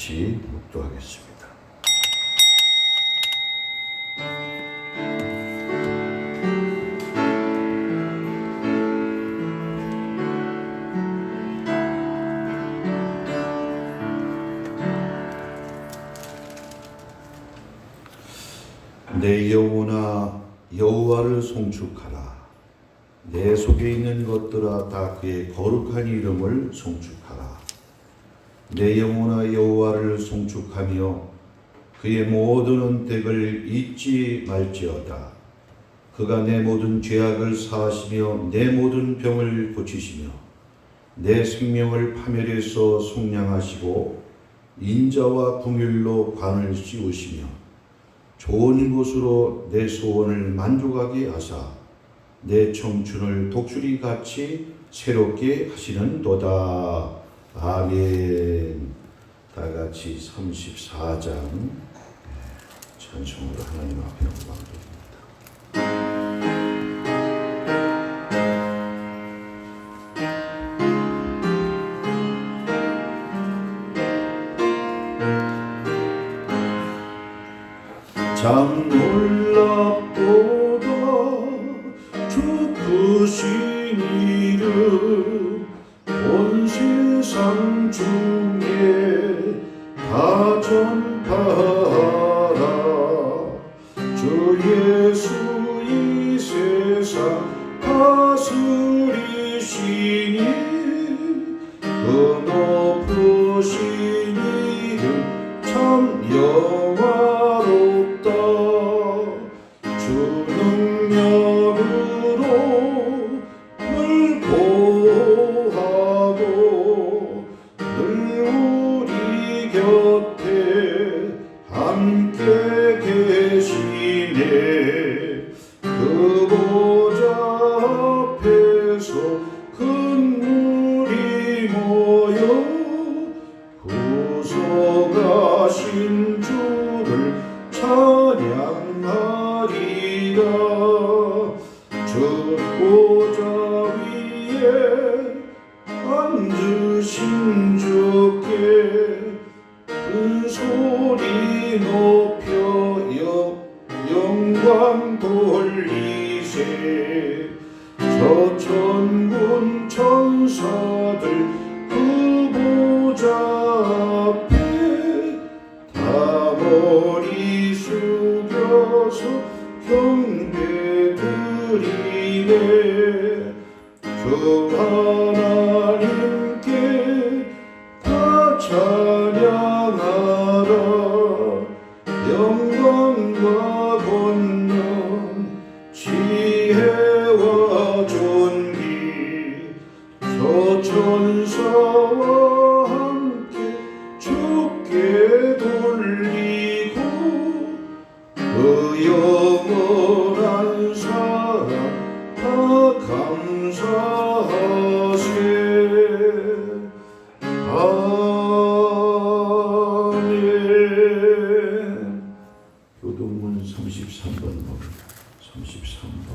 같이 묵도하겠습니다. 내 영혼아 여호와를 송축하라. 내 속에 있는 것들아 다 그의 거룩한 이름을 송축하라. 내 영혼아 여호와를 송축하며 그의 모든 은택을 잊지 말지어다. 그가 내 모든 죄악을 사하시며 내 모든 병을 고치시며 내 생명을 파멸해서 속량하시고 인자와 긍휼로 관을 씌우시며 좋은 곳으로 내 소원을 만족하게 하사 내 청춘을 독수리 같이 새롭게 하시는도다. 아멘. 다 같이 34장 찬송으로 하나님 앞에 영광드립니다. 참 놀랍도다 주 크신 이름 온 세상 중에 다 전파하라. 주 예수 이 세상 다스리시니 그 높으신 이름 참 영화롭다. 주 능력으로 늘 보호하고 늘 우리 곁에 함께 계시네. 그 보좌 앞에서 큰 물이 모여 구속하신 주를 찬양하리라. 주 보좌 위에 앉으신 주께 큰 소리 높여 영광 돌리세. 저 천군 천사들 그 보좌 앞에 다 머리 숙여서 경배드리네. 주 하나님께 다 찬양하라. 영광과 권능 지혜와 존귀 저 천사와 함께 주께 돌리고 그 영원한 사랑 다 감사하세. 아멘. 교동문 33번 봅니다. 33번.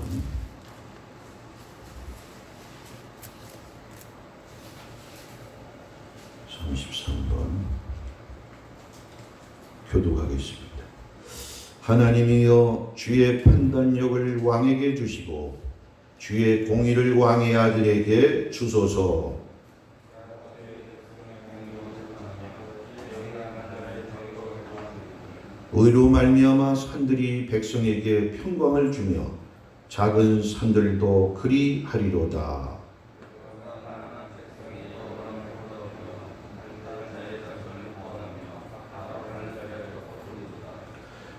교독하겠습니다. 하나님이여 주의 판단력을 왕에게 주시고 주의 공의를 왕의 아들에게 주소서. 의로 말미암아 산들이 백성에게 평강을 주며 작은 산들도 그리하리로다.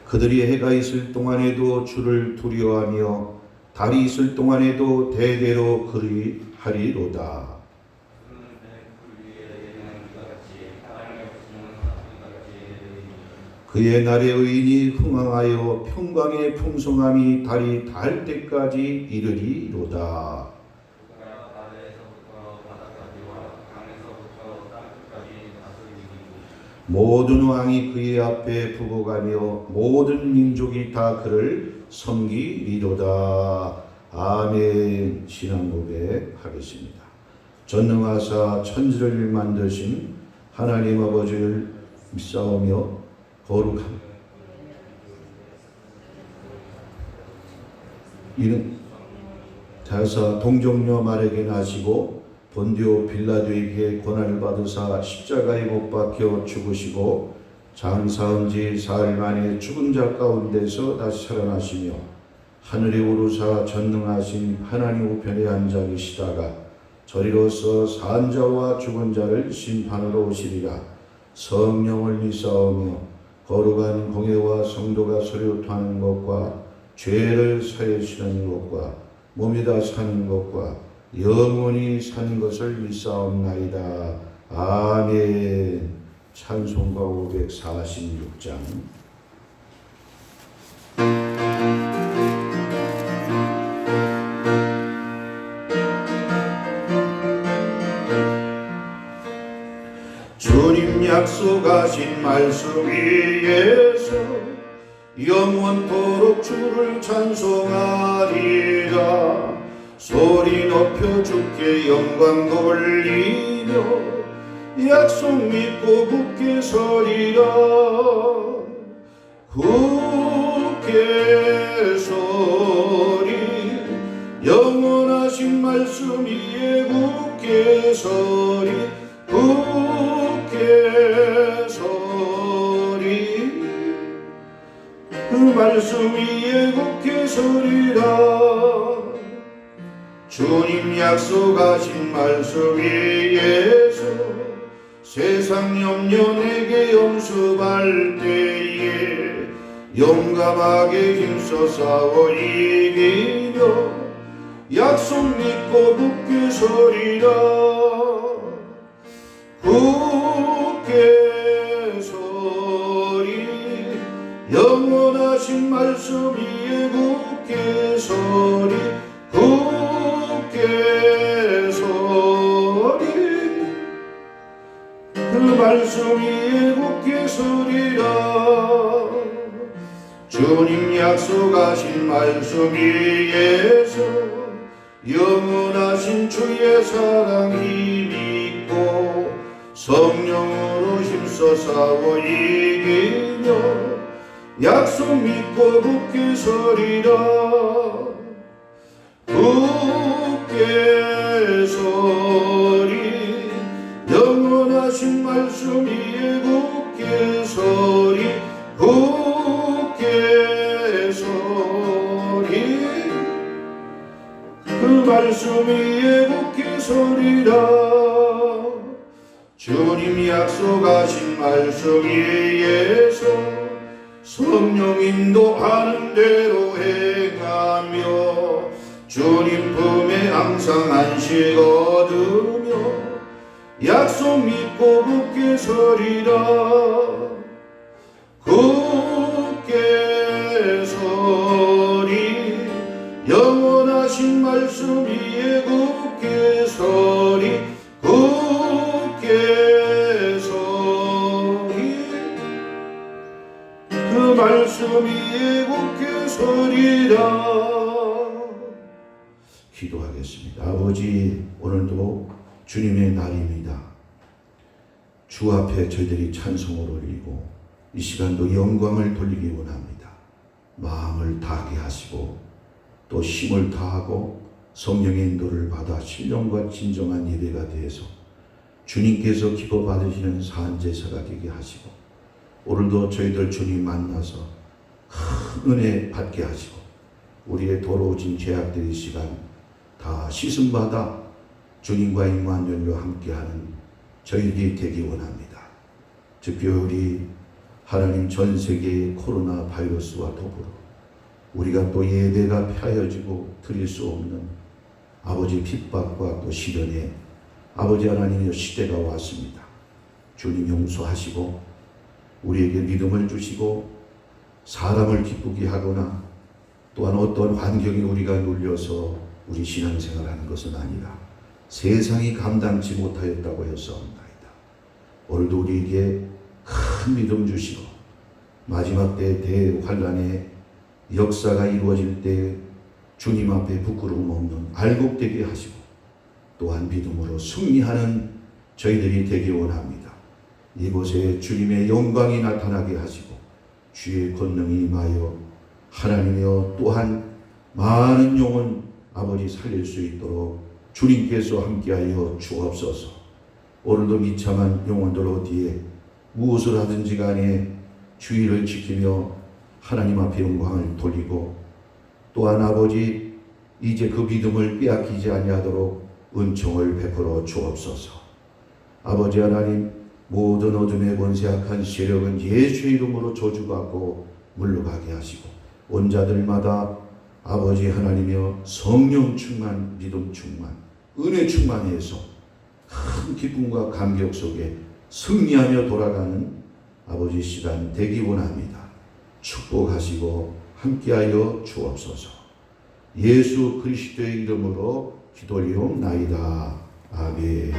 그들이 해가 있을 동안에도 주를 두려워하며 달이 있을 동안에도 대대로 그리하리로다. 그의 날에 의인이 흥황하여 평강의 풍성함이 달이 닿을 때까지 이르리로다. 모든 왕이 그의 앞에 부복하며 모든 민족이 다 그를 섬기리로다. 아멘. 신앙 고백하겠습니다. 전능하사 천지를 만드신 하나님 아버지를 싸우며 거룩함. 이는 다사 동정녀 마르게 나시고 본디오 빌라도에게 고난을 받으사 십자가에 못 박혀 죽으시고 장사한 지 사흘 만에 죽은 자 가운데서 다시 살아나시며 하늘에 오르사 전능하신 하나님 우편에 앉아 계시다가 저리로서 산 자와 죽은 자를 심판하러 오시리라. 성령을 믿사오며 거룩한 공회와 성도가 서로 토하는 것과 죄를 사하시는 것과 몸에다 사는 것과 영원히 사는 것을 믿사옵나이다. 아멘. 찬송가 546장. 주님 약속하신 말씀 위에서 영원토록 주를 찬송하리라. 소리 높여 주께 영광 돌리며 약속 믿고 굳게 서리라. 굳게 서리 영원하신 말씀 위에 굳게 서리. 굳게 서리 그 말씀 위에 굳게 서리라. 주님 약속하신 말씀 위에서 세상 염려 내게 연습할 때에 용감하게 힘써 싸워 이기며 약속 믿고 굳게 서리라. 굳게 서리 영원하신 말씀 위에 굳게 서리. 굳게 서리 그 말씀 위에 굳게 서리라. 주님 약속하신 말씀 위에서 영원하신 주의 사랑 힘있고 성령으로 힘써 싸워 이기며 약속 믿고 굳게 서리라. 굳게 서리 영원하신 말씀 위에 굳게 서리. 굳게 서리 그 말씀 위에 굳게 서리라. 주님 약속하신 말씀 위에서 성령 인도하는 대로 행하며 주님 품에 항상 안식 얻으며 약속 믿고 굳게 서리라. 굳게 서리 영원하신 말씀 위에 굳게 서리. 굳게 서리 그 말씀 위에 굳게 서리라. 기도하겠습니다. 아버지, 오늘도 주님의 날입니다. 주 앞에 저희들이 찬송을 올리고 이 시간도 영광을 돌리기 원합니다. 마음을 다하게 하시고 또 힘을 다하고 성령의 인도를 받아 신령과 진정한 예배가 되어서 주님께서 기뻐 받으시는 산제사가 되게 하시고 오늘도 저희들 주님 만나서 큰 은혜 받게 하시고 우리의 더러워진 죄악들의 시간 다 씻음받아 주님과 임마누엘과 함께하는 저희들이 되기 원합니다. 특별히 하나님 전 세계의 코로나 바이러스와 더불어 우리가 또 예배가 폐하여지고 드릴 수 없는 아버지 핍박과 또 시련에 아버지 하나님의 시대가 왔습니다. 주님 용서하시고 우리에게 믿음을 주시고 사람을 기쁘게 하거나 또한 어떤 환경에 우리가 눌려서 우리 신앙생활하는 것은 아니라 세상이 감당치 못하였다고 했사옵나이다. 오늘도 우리에게 큰 믿음 주시고 마지막 때 대환란의 역사가 이루어질 때 주님 앞에 부끄러움 없는 알곡되게 하시고 또한 믿음으로 승리하는 저희들이 되기 원합니다. 이곳에 주님의 영광이 나타나게 하시고 주의 권능이 임하여 하나님이여 또한 많은 영혼 아버지 살릴 수 있도록 주님께서 함께하여 주옵소서. 오늘도 비참한 영혼들 어디에 무엇을 하든지 간에 주의를 지키며 하나님 앞에 영광을 돌리고 또한 아버지 이제 그 믿음을 빼앗기지 아니하도록 은총을 베풀어 주옵소서. 아버지 하나님, 모든 어둠의 권세악한 세력은 예수의 이름으로 저주받고 물러가게 하시고 온 자들마다 아버지 하나님이여 성령 충만, 믿음 충만, 은혜 충만해서 큰 기쁨과 감격 속에 승리하며 돌아가는 아버지 시간 되기 원합니다. 축복하시고 함께하여 주옵소서. 예수 그리스도의 이름으로 기도리옵나이다. 아멘.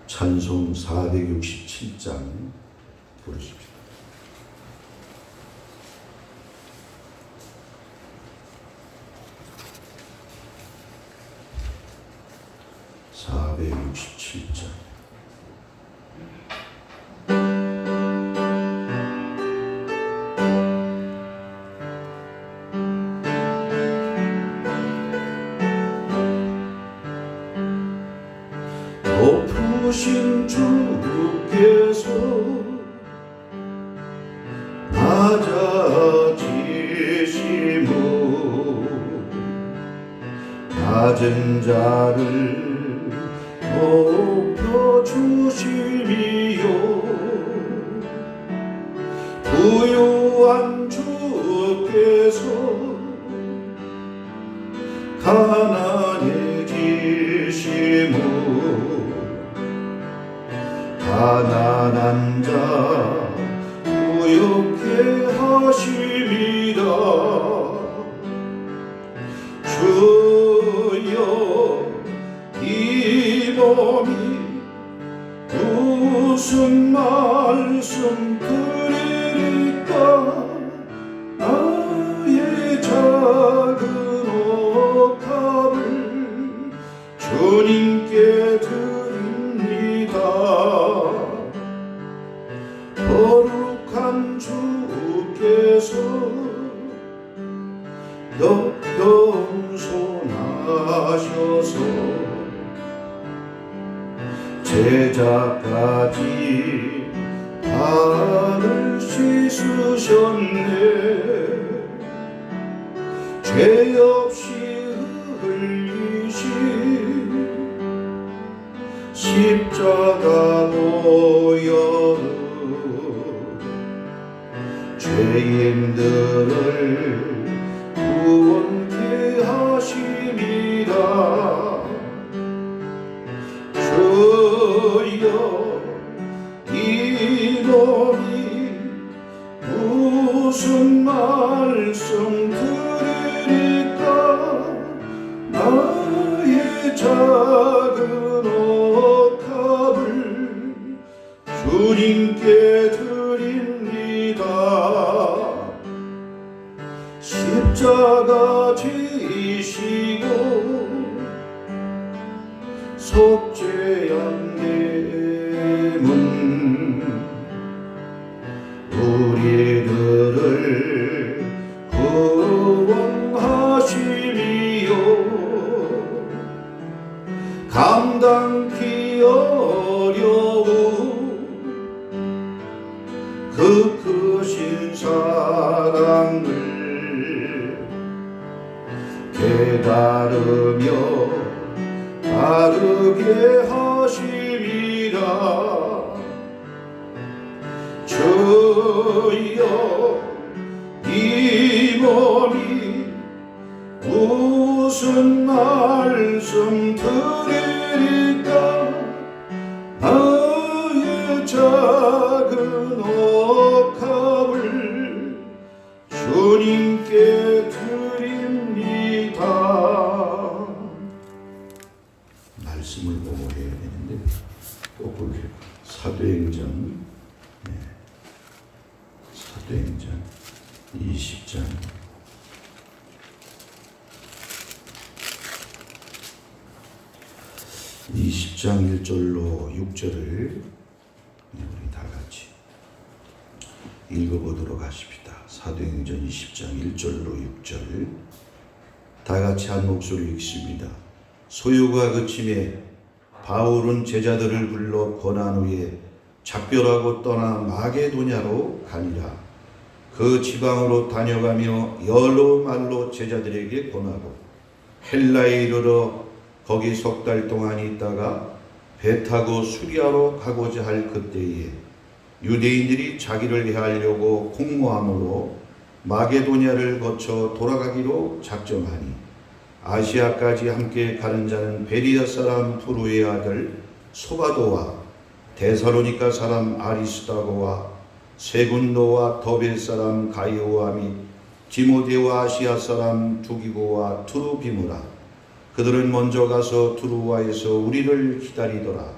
찬송 467장 부르십시오. 높으신 주께서 낮아지시무 낮은 자를 높여주시리요 부요한 주께서 가난해지시무 가난한 자 부욕해 하십니다. 주여 이 몸이 무슨 말씀 드리리까 나의 작은 옥합을 주님께 드립니다. 거룩한 주께서 겸손하셔서 제자까지 발을 씻으셨네. 죄 없이 흘리신 십자가 보혈 죄인들을 구원케 하십니다. 주여 이 몸이 무슨 말씀 드리리까 나의 작은 옥합을 주님께 드립니다. 십자가 지시고 속죄한 예문 우리들을 구원하시리요 감당기 어려운 그 크신 사랑을 깨달으며 따르게 하십니다. 주여 이 몸이 무슨 말씀 드리리까 나의 작은 옥합을 주님께 드립니다. 말씀을 보고 해야 되는데 또 볼게요. 사도행전 20장 1절로 6절을 우리 다 같이 읽어보도록 하십니다. 사도행전 20장 1절로 6절 다 같이 한 목소리로 읽습니다. 소요가 그침에 바울은 제자들을 불러 권한 후에 작별하고 떠나 마게도냐로 가니라. 그 지방으로 다녀가며 여러 말로 제자들에게 권하고 헬라에 이르러 거기 3달 동안 있다가 배 타고 수리아로 가고자 할 그때에 유대인들이 자기를 해하려고 공모함으로 마게도냐를 거쳐 돌아가기로 작정하니 아시아까지 함께 가는 자는 베리아 사람 프루의 아들 소바도와 데살로니가 사람 아리스다고와 세군도와 더베 사람 가이오와 및 디모데와 아시아 사람 두기고와 투루비무라. 그들은 먼저 가서 두루와에서 우리를 기다리더라.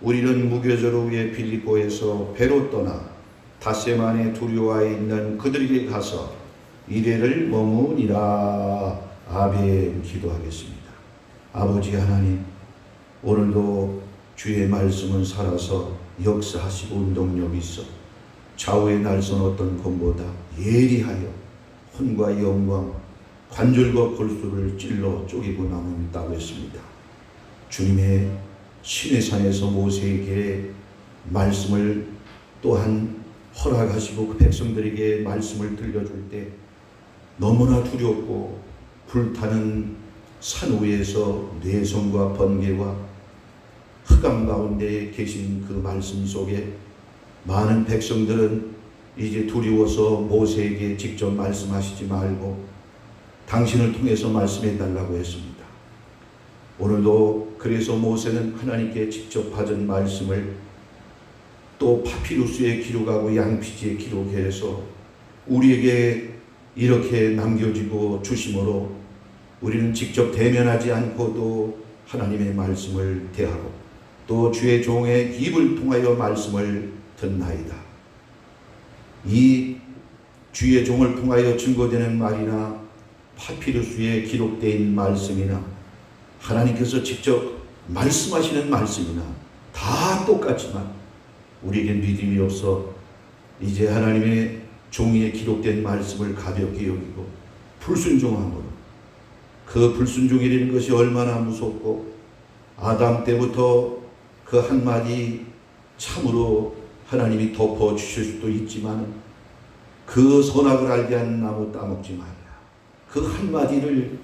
우리는 무교절 후에 빌립보에서 배로 떠나 닷새만에 두류와에 있는 그들에게 가서 이래를 머무니라. 아멘. 기도하겠습니다. 아버지 하나님, 오늘도 주의 말씀은 살아서 역사하시고 운동력이 있어 좌우의 날선 어떤 것보다 예리하여 혼과 영광, 관절과 골수를 찔러 쪼개고 남았다고 했습니다. 주님의 시내산에서 모세에게 말씀을 또한 허락하시고 그 백성들에게 말씀을 들려줄 때 너무나 두렵고 불타는 산 위에서 뇌성과 번개와 흑암 가운데 계신 그 말씀 속에 많은 백성들은 이제 두려워서 모세에게 직접 말씀하시지 말고 당신을 통해서 말씀해 달라고 했습니다. 오늘도 그래서 모세는 하나님께 직접 받은 말씀을 또 파피루스에 기록하고 양피지에 기록해서 우리에게 이렇게 남겨지고 주심으로 우리는 직접 대면하지 않고도 하나님의 말씀을 대하고 또 주의 종의 입을 통하여 말씀을 듣나이다. 이 주의 종을 통하여 증거되는 말이나 파피루스에 기록되어 있는 말씀이나 하나님께서 직접 말씀하시는 말씀이나 다 똑같지만 우리에게 믿음이 없어 이제 하나님의 종이에 기록된 말씀을 가볍게 여기고 불순종함으로 그 불순종이라는 것이 얼마나 무섭고 아담 때부터 그 한마디 참으로 하나님이 덮어주실 수도 있지만 그 선악을 알게 하는 나무 따먹지 말라. 그 한마디를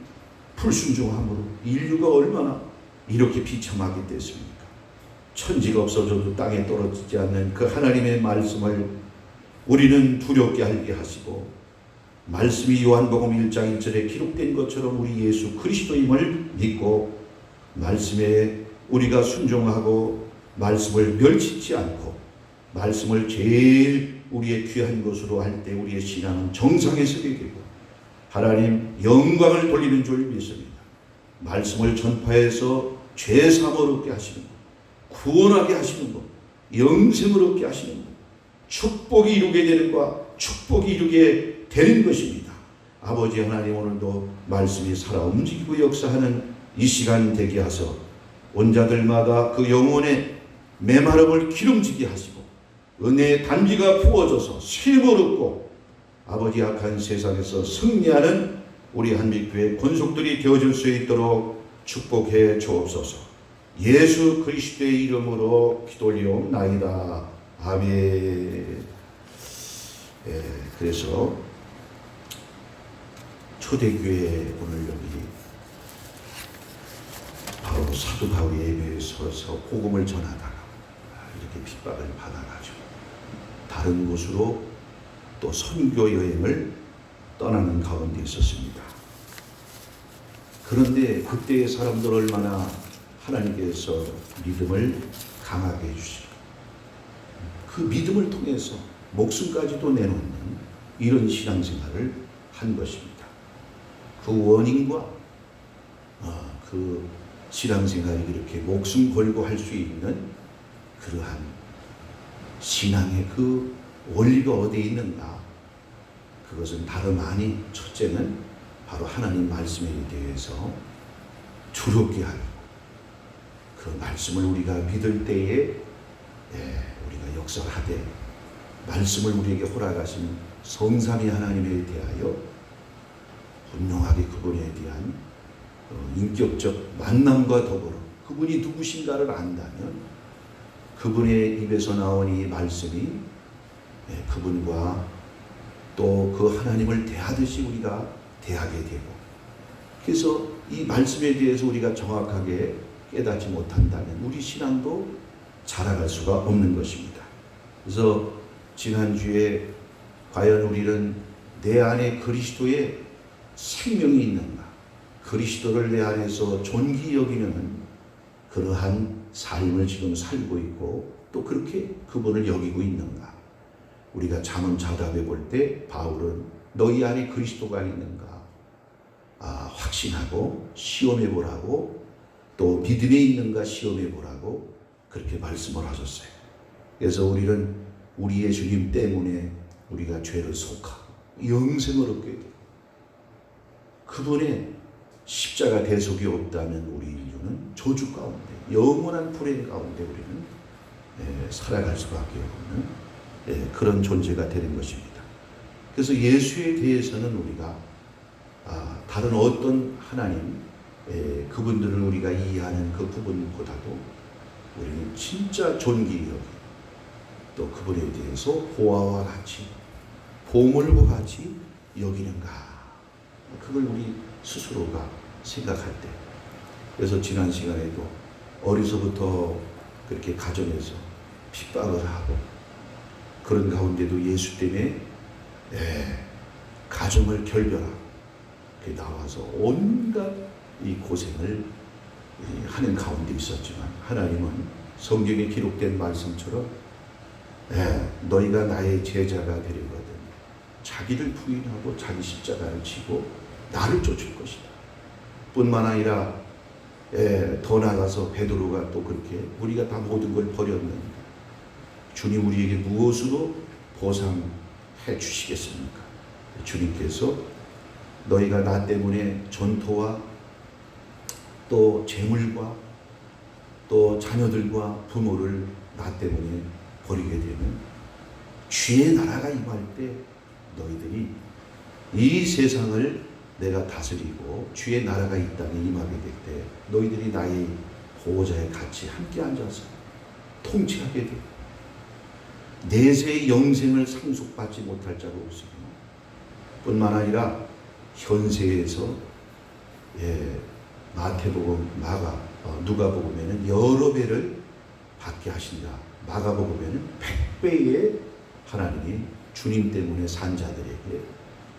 불순종함으로 인류가 얼마나 이렇게 비참하게 됐습니까? 천지가 없어져도 땅에 떨어지지 않는 그 하나님의 말씀을 우리는 두렵게 알게 하시고 말씀이 요한복음 1장 1절에 기록된 것처럼 우리 예수 그리스도임을 믿고 말씀에 우리가 순종하고 말씀을 멸치지 않고 말씀을 제일 우리의 귀한 것으로 할 때 우리의 신앙은 정상에 서게 되고 하나님 영광을 돌리는 줄 믿습니다. 말씀을 전파해서 죄사함을 얻게 하시는 것, 구원하게 하시는 것, 영생을 얻게 하시는 것, 축복이 이루게 되는 것, 축복이 이루게 되는 것입니다. 아버지 하나님, 오늘도 말씀이 살아 움직이고 역사하는 이 시간 되게 하소 온 자들마다 그 영혼의 메마름을 기름지게 하시고 은혜의 단비가 부어져서 쉼을 얻고 아버지 악한 세상에서 승리하는 우리 한빛교회 권속들이 되어질 수 있도록 축복해 주옵소서. 예수 그리스도의 이름으로 기도 올리옵나이다. 아멘. 그래서 초대교회 오늘 여기 바로 사도 바울의 예배에 서서 복음을 전하다가 이렇게 핍박을 받아가지고 다른 곳으로 또 선교 여행을 떠나는 가운데 있었습니다. 그런데 그때의 사람들 얼마나 하나님께서 믿음을 강하게 해주시고 그 믿음을 통해서 목숨까지도 내놓는 이런 신앙생활을 한 것입니다. 그 원인과 그 신앙생활이 이렇게 목숨 걸고 할 수 있는 그러한 신앙의 그 원리가 어디에 있는가? 그것은 다름 아닌 첫째는 바로 하나님 말씀에 대해서 두렵게 하고 그 말씀을 우리가 믿을 때에 우리가 역설하되 말씀을 우리에게 허락하신 성삼위 하나님에 대하여 분명하게 그분에 대한 인격적 만남과 더불어 그분이 누구신가를 안다면 그분의 입에서 나온 이 말씀이 그분과 또 그 하나님을 대하듯이 우리가 대하게 되고, 그래서 이 말씀에 대해서 우리가 정확하게 깨닫지 못한다면 우리 신앙도 자라갈 수가 없는 것입니다. 그래서 지난주에 과연 우리는 내 안에 그리스도의 생명이 있는가, 그리스도를 내 안에서 존귀 여기는 그러한 삶을 지금 살고 있고 또 그렇게 그분을 여기고 있는가. 우리가 잠언자답에 볼 때 바울은 너희 안에 그리스도가 있는가 확신하고 시험해 보라고, 또 믿음에 있는가 시험해 보라고 그렇게 말씀을 하셨어요. 그래서 우리는 우리의 주님 때문에 우리가 죄를 속하고 영생을 얻게 되고 그분의 십자가 대속이 없다면 우리 인류는 저주 가운데 영원한 불행 가운데 우리는 살아갈 수밖에 없는 그런 존재가 되는 것입니다. 그래서 예수에 대해서는 우리가 다른 어떤 하나님 그분들을 우리가 이해하는 그 부분보다도 우리는 진짜 존귀 여기, 또 그분에 대해서 보아와 같이 보물과 같이 여기는가, 그걸 우리 스스로가 생각할 때. 그래서 지난 시간에도 어려서부터 그렇게 가정에서 핍박을 하고 그런 가운데도 예수 때문에 가정을 결별하고 나와서 온갖 이 고생을 하는 가운데 있었지만 하나님은 성경에 기록된 말씀처럼 너희가 나의 제자가 되려거든 자기를 부인하고 자기 십자가를 지고 나를 쫓을 것이다. 뿐만 아니라 더 나아가서 베드로가 또 그렇게 우리가 다 모든 걸 버렸는데 주님 우리에게 무엇으로 보상해 주시겠습니까? 주님께서 너희가 나 때문에 전토와 또 재물과 또 자녀들과 부모를 나 때문에 버리게 되면 주의 나라가 임할 때 너희들이 이 세상을 내가 다스리고 주의 나라가 이 땅에 임하게 될 때 너희들이 나의 보호자에 같이 함께 앉아서 통치하게 돼. 내세의 영생을 상속받지 못할 자가 없으며 뿐만 아니라 현세에서 마태복음, 누가복음에는 여러 배를 받게 하신다. 마가복음에는 100배의 하나님이 주님 때문에 산 자들에게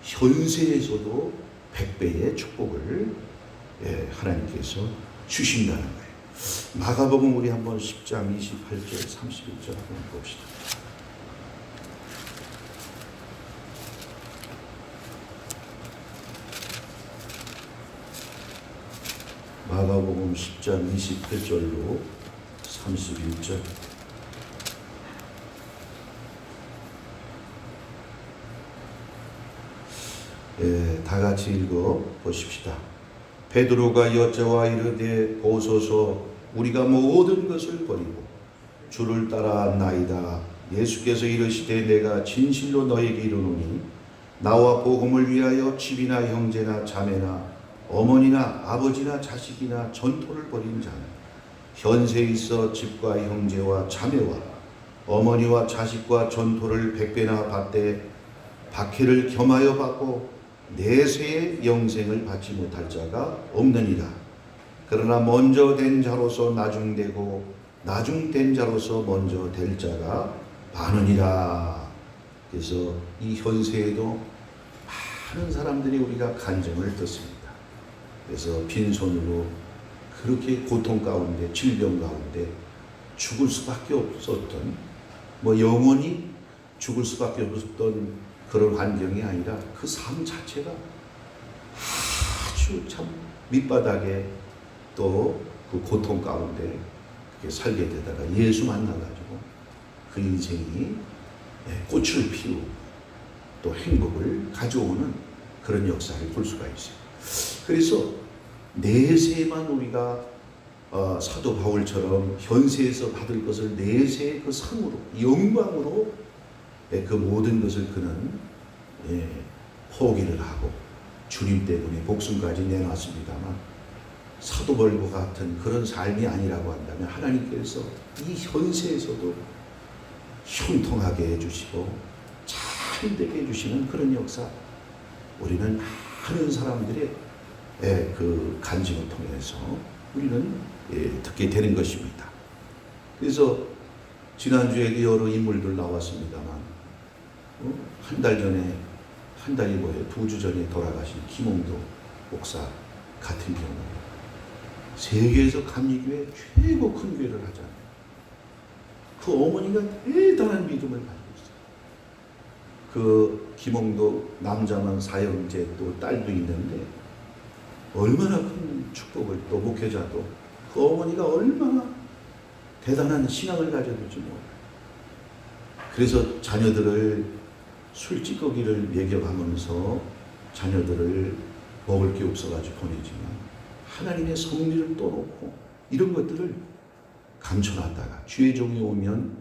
현세에서도 100배의 축복을 하나님께서 주신다는 거예요. 마가복음 우리 한번 10장 28절 31절 한번 봅시다. 마가복음 10장 28절로 31절. 다 같이 읽어 보십시다. 베드로가 여자와 이르되 보소서 우리가 모든 것을 버리고 주를 따라나이다. 예수께서 이르시되 내가 진실로 너에게 이르노니 나와 복음을 위하여 집이나 형제나 자매나 어머니나 아버지나 자식이나 전토를 벌인 자는 현세에 있어 집과 형제와 자매와 어머니와 자식과 전토를 100배나 받되 박해를 겸하여 받고 내세의 영생을 받지 못할 자가 없느니라. 그러나 먼저 된 자로서 나중되고 나중된 자로서 먼저 될 자가 많으니라. 그래서 이 현세에도 많은 사람들이 우리가 간증을 듣습니다. 그래서 빈손으로 그렇게 고통 가운데 질병 가운데 죽을 수밖에 없었던, 영원히 죽을 수밖에 없었던 그런 환경이 아니라 그 삶 자체가 아주 참 밑바닥에 또 그 고통 가운데 그렇게 살게 되다가 예수 만나가지고 그 인생이 꽃을 피우고 또 행복을 가져오는 그런 역사를 볼 수가 있어요. 그래서 내세만 우리가 사도 바울처럼 현세에서 받을 것을 내세의 그 상으로 영광으로 그 모든 것을 그는 포기를 하고 주님 때문에 목숨까지 내놨습니다만 사도 바울과 같은 그런 삶이 아니라고 한다면 하나님께서 이 현세에서도 형통하게 해주시고 잘 되게 해주시는 그런 역사, 우리는 많은 사람들의 그 간증을 통해서 우리는 듣게 되는 것입니다. 그래서 지난주에 여러 인물들 나왔습니다만 한 달 전에, 한 달이 뭐예요? 2주 전에 돌아가신 김홍도 목사 같은 경우 세계에서 감리교회 최고 큰 교회를 하잖아요. 그 어머니가 대단한 믿음을 가지고 있어요. 그 김홍도 남자만 사형제 또 딸도 있는데 얼마나 큰 축복을, 또 목회자도 그 어머니가 얼마나 대단한 신앙을 가져둘지 몰라요. 그래서 자녀들을 술찌꺼기를 먹여가면서 자녀들을 먹을 게 없어가지고 보내지만 하나님의 섭리를 떠놓고 이런 것들을 감춰놨다가 주의 종이 오면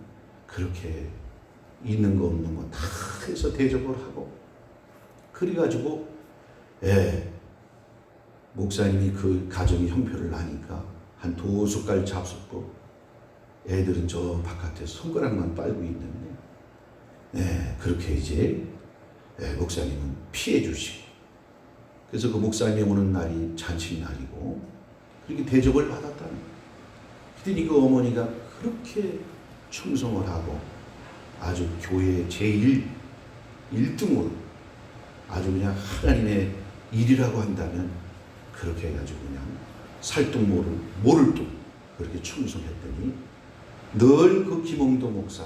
그렇게 있는 거 없는 거 다 해서 대접을 하고, 그래가지고 목사님이 그 가정이 형편을 나니까 한 2숟갈 잡숫고 애들은 저 바깥에 손가락만 빨고 있는데 그렇게 이제 목사님은 피해 주시고, 그래서 그 목사님이 오는 날이 잔칫날이고 그렇게 대접을 받았다는 거예요. 그랬더니 그 어머니가 그렇게 충성을 하고 아주 교회 제1등으로 아주 그냥 하나님의 일이라고 한다면 그렇게 해가지고 그냥 살뚱모를 모를 뚱 그렇게 충성했더니 늘 그 김홍도 목사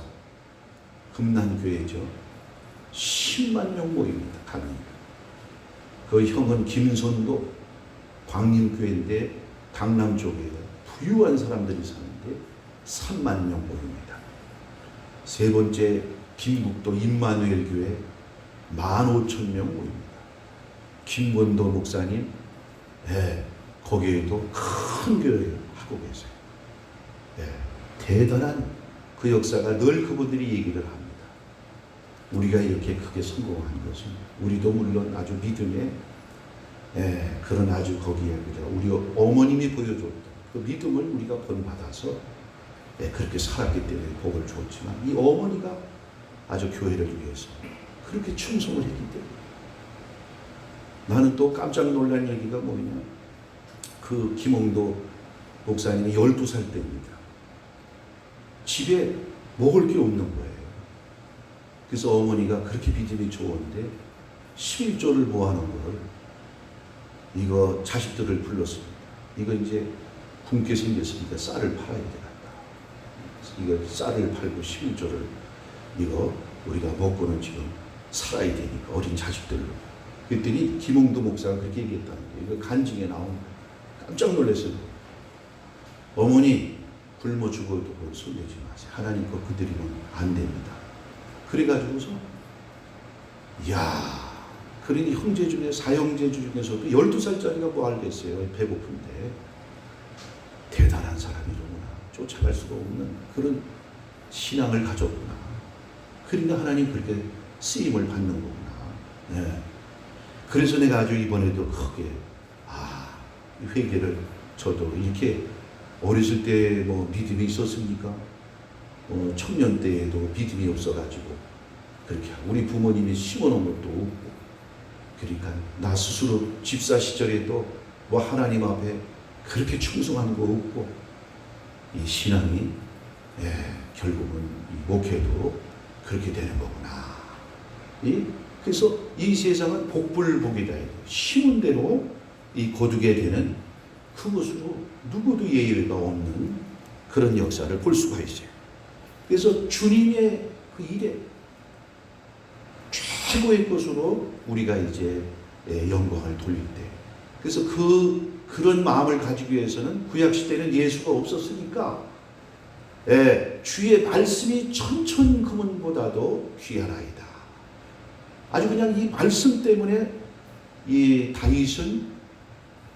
금난교회죠. 10만 명 모입니다. 강의. 그 형은 김선도 광림교회인데 강남 쪽에 부유한 사람들이 사는데 3만 명 모입니다. 세 번째 김북도 임마누엘 교회 15,000명 모입니다. 김건도 목사님 거기에도 큰 교회를 하고 계세요. 대단한 그 역사가 늘 그분들이 얘기를 합니다. 우리가 이렇게 크게 성공한 것은 우리도 물론 아주 믿음에 그런 아주 거기에 우리 어머님이 보여줬던 그 믿음을 우리가 본받아서 그렇게 살았기 때문에 복을 주었지만 이 어머니가 아주 교회를 위해서 그렇게 충성을 했기 때문에 나는 또 깜짝 놀란 얘기가 뭐냐, 그 김홍도 목사님이 12살 때입니다. 집에 먹을 게 없는 거예요. 그래서 어머니가 그렇게 믿음이 좋은데 11조를 모아놓은 걸 이거 자식들을 불렀습니다. 이거 이제 굶게 생겼으니까 쌀을 팔아야 되겠다. 이거 쌀을 팔고 11조를 이거 우리가 먹고는 지금 살아야 되니까 어린 자식들로. 그랬더니 김홍도 목사가 그렇게 얘기했다는 거예요. 이거 간증에 나온, 깜짝 놀랐어요. 어머니 굶어 죽어도 손대지 마세요. 하나님 거 그들이면 안 됩니다. 그래가지고서 그러니 형제 중에 사형제 중에서도 12살짜리가 뭐 알겠어요. 배고픈데 대단한 사람이로구나. 쫓아갈 수가 없는 그런 신앙을 가졌구나. 그러니까 하나님 그렇게 쓰임을 받는 거구나. 그래서 내가 아주 이번에도 크게 회개를, 저도 이렇게 어렸을 때 뭐 믿음이 있었습니까? 청년 때에도 믿음이 없어가지고 그렇게 우리 부모님이 심어놓은 것도 없고, 그러니까 나 스스로 집사 시절에도 뭐 하나님 앞에 그렇게 충성한 거 없고, 이 신앙이 결국은 이 목회도 그렇게 되는 거구나. 그래서 이 세상은 복불복이다. 심은 대로 이 거두게 되는 그것으로 누구도 예외가 없는 그런 역사를 볼 수가 있어요. 그래서 주님의 그 일에 최고의 것으로 우리가 이제 영광을 돌릴 때, 그래서 그런 마음을 가지기 위해서는 구약시대는 예수가 없었으니까 주의 말씀이 천천금은보다도 귀하나이다. 아주 그냥 이 말씀 때문에 이 다윗은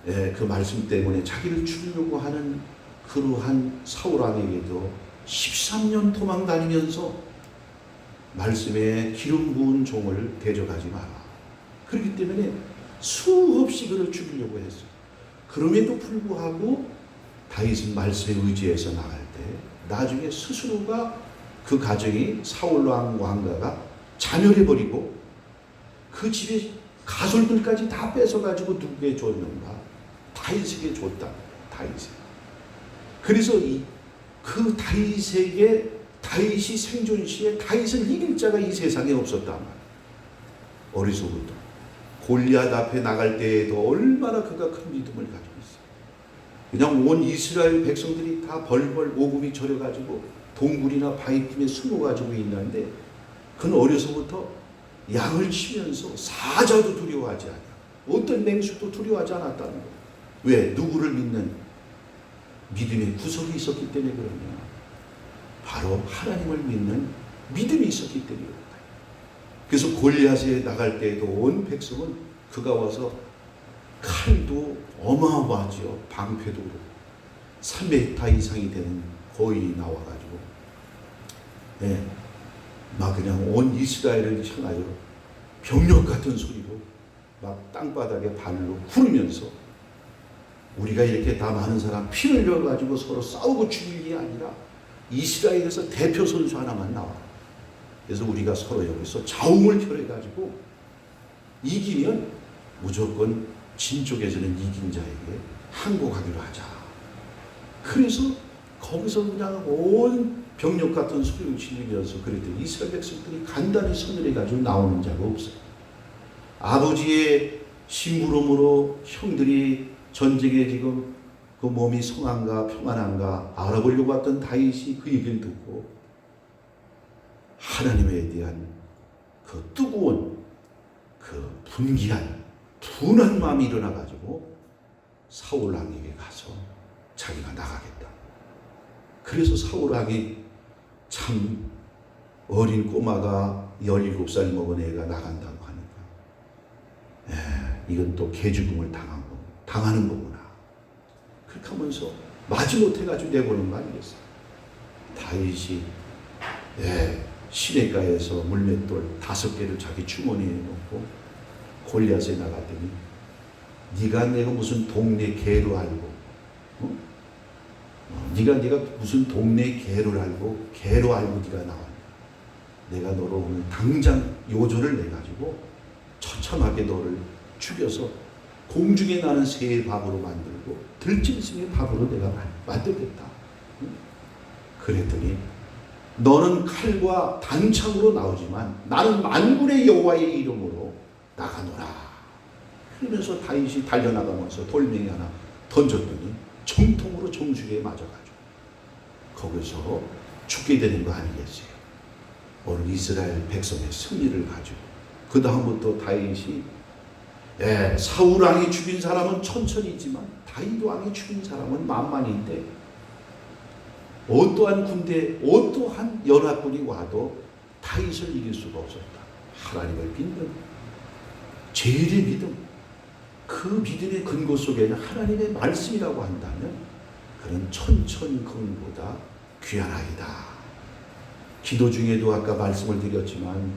그 말씀 때문에 자기를 죽이려고 하는 그러한 사울 왕에게도 13년 도망 다니면서 말씀에 기름 부은 종을 대적하지 마라. 그렇기 때문에 수없이 그를 죽이려고 했어요. 그럼에도 불구하고 다윗은 말씀에 의지해서 나갈 때 나중에 스스로가 그 가정이 사울 왕가가 자멸해버리고 그 집에 가솔들까지 다 뺏어가지고 누구에게 줬는가? 다윗에게 줬다. 다윗에. 그래서 그 다윗에게 다윗이 생존 시에 다윗을 이길 자가 이 세상에 없었단 말이에요. 어리석어도 골리앗 앞에 나갈 때에도 얼마나 그가 큰 믿음을 가지고 있어요. 그냥 온 이스라엘 백성들이 다 벌벌 오금이 저려가지고 동굴이나 바위틈에 숨어가지고 있는데 그는 어려서부터 양을 치면서 사자도 두려워하지 않아. 어떤 맹수도 두려워하지 않았다는 거예요. 왜? 누구를 믿는 믿음의 구석이 있었기 때문에 그러냐. 바로 하나님을 믿는 믿음이 있었기 때문입니다. 그래서 골리앗에 나갈 때에도 온 백성은 그가 와서 칼도 어마어마하죠. 방패도 그렇고 3m 이상이 되는 거인이 나와가지고 막 그냥 온 이스라엘을 향하여 병력 같은 소리로 막 땅바닥에 발로 구르면서 우리가 이렇게 다 많은 사람 피 흘려가지고 서로 싸우고 죽일 게 아니라 이스라엘에서 대표 선수 하나만 나와. 그래서 우리가 서로 여기서 자웅을 혈해가지고 이기면 무조건 진 쪽에서는 이긴 자에게 항복하기로 하자. 그래서 거기서 그냥 온 병력 같은 소리를 지르면서 그랬더니 이스라엘 백성들이 간단히 서늘해가지고 나오는 자가 없어요. 아버지의 심부름으로 형들이 전쟁에 지금 그 몸이 성한가 평안한가 알아보려고 왔던 다윗이 그 얘기를 듣고 하나님에 대한 그 뜨거운 그 분기한 둔한 마음이 일어나가지고 사울 왕에게 가서 자기가 나가겠다. 그래서 사울 왕이 참 어린 꼬마가 17살 먹은 애가 나간다고 하니까 이건 또 개죽음을 당하는 거구나. 그렇게 하면서 마지못해가지고 내보는 거 아니겠어요? 다윗이 시냇가에서 물맷돌 5개를 자기 주머니에 넣고 골리앗에 나갔더니 네가 내가 무슨 동네 개로 알고 네가 무슨 동네 개를 알고 네가 나왔냐. 내가 너를 오늘 당장 요절을 내가지고 처참하게 너를 죽여서 공중에 나는 새의 밥으로 만들고 들짐승의 밥으로 내가 만들겠다. 그랬더니 너는 칼과 단창으로 나오지만 나는 만군의 여호와의 이름으로 나가노라. 그러면서 다윗이 달려나가면서 돌멩이 하나 던졌더니 정통으로 정수리에 맞아가지고 거기서 죽게 되는 거 아니겠어요? 오늘 이스라엘 백성의 승리를 가지고 그 다음부터 다윗이 사울 왕이 죽인 사람은 천천히지만 다윗 왕이 죽인 사람은 만만인데 어떠한 군대, 어떠한 연합군이 와도 다윗을 이길 수가 없었다. 하나님을 믿는 제일의 믿음, 그 믿음의 근거 속에는 하나님의 말씀이라고 한다면 그는 천천금보다 귀하나이다. 기도 중에도 아까 말씀을 드렸지만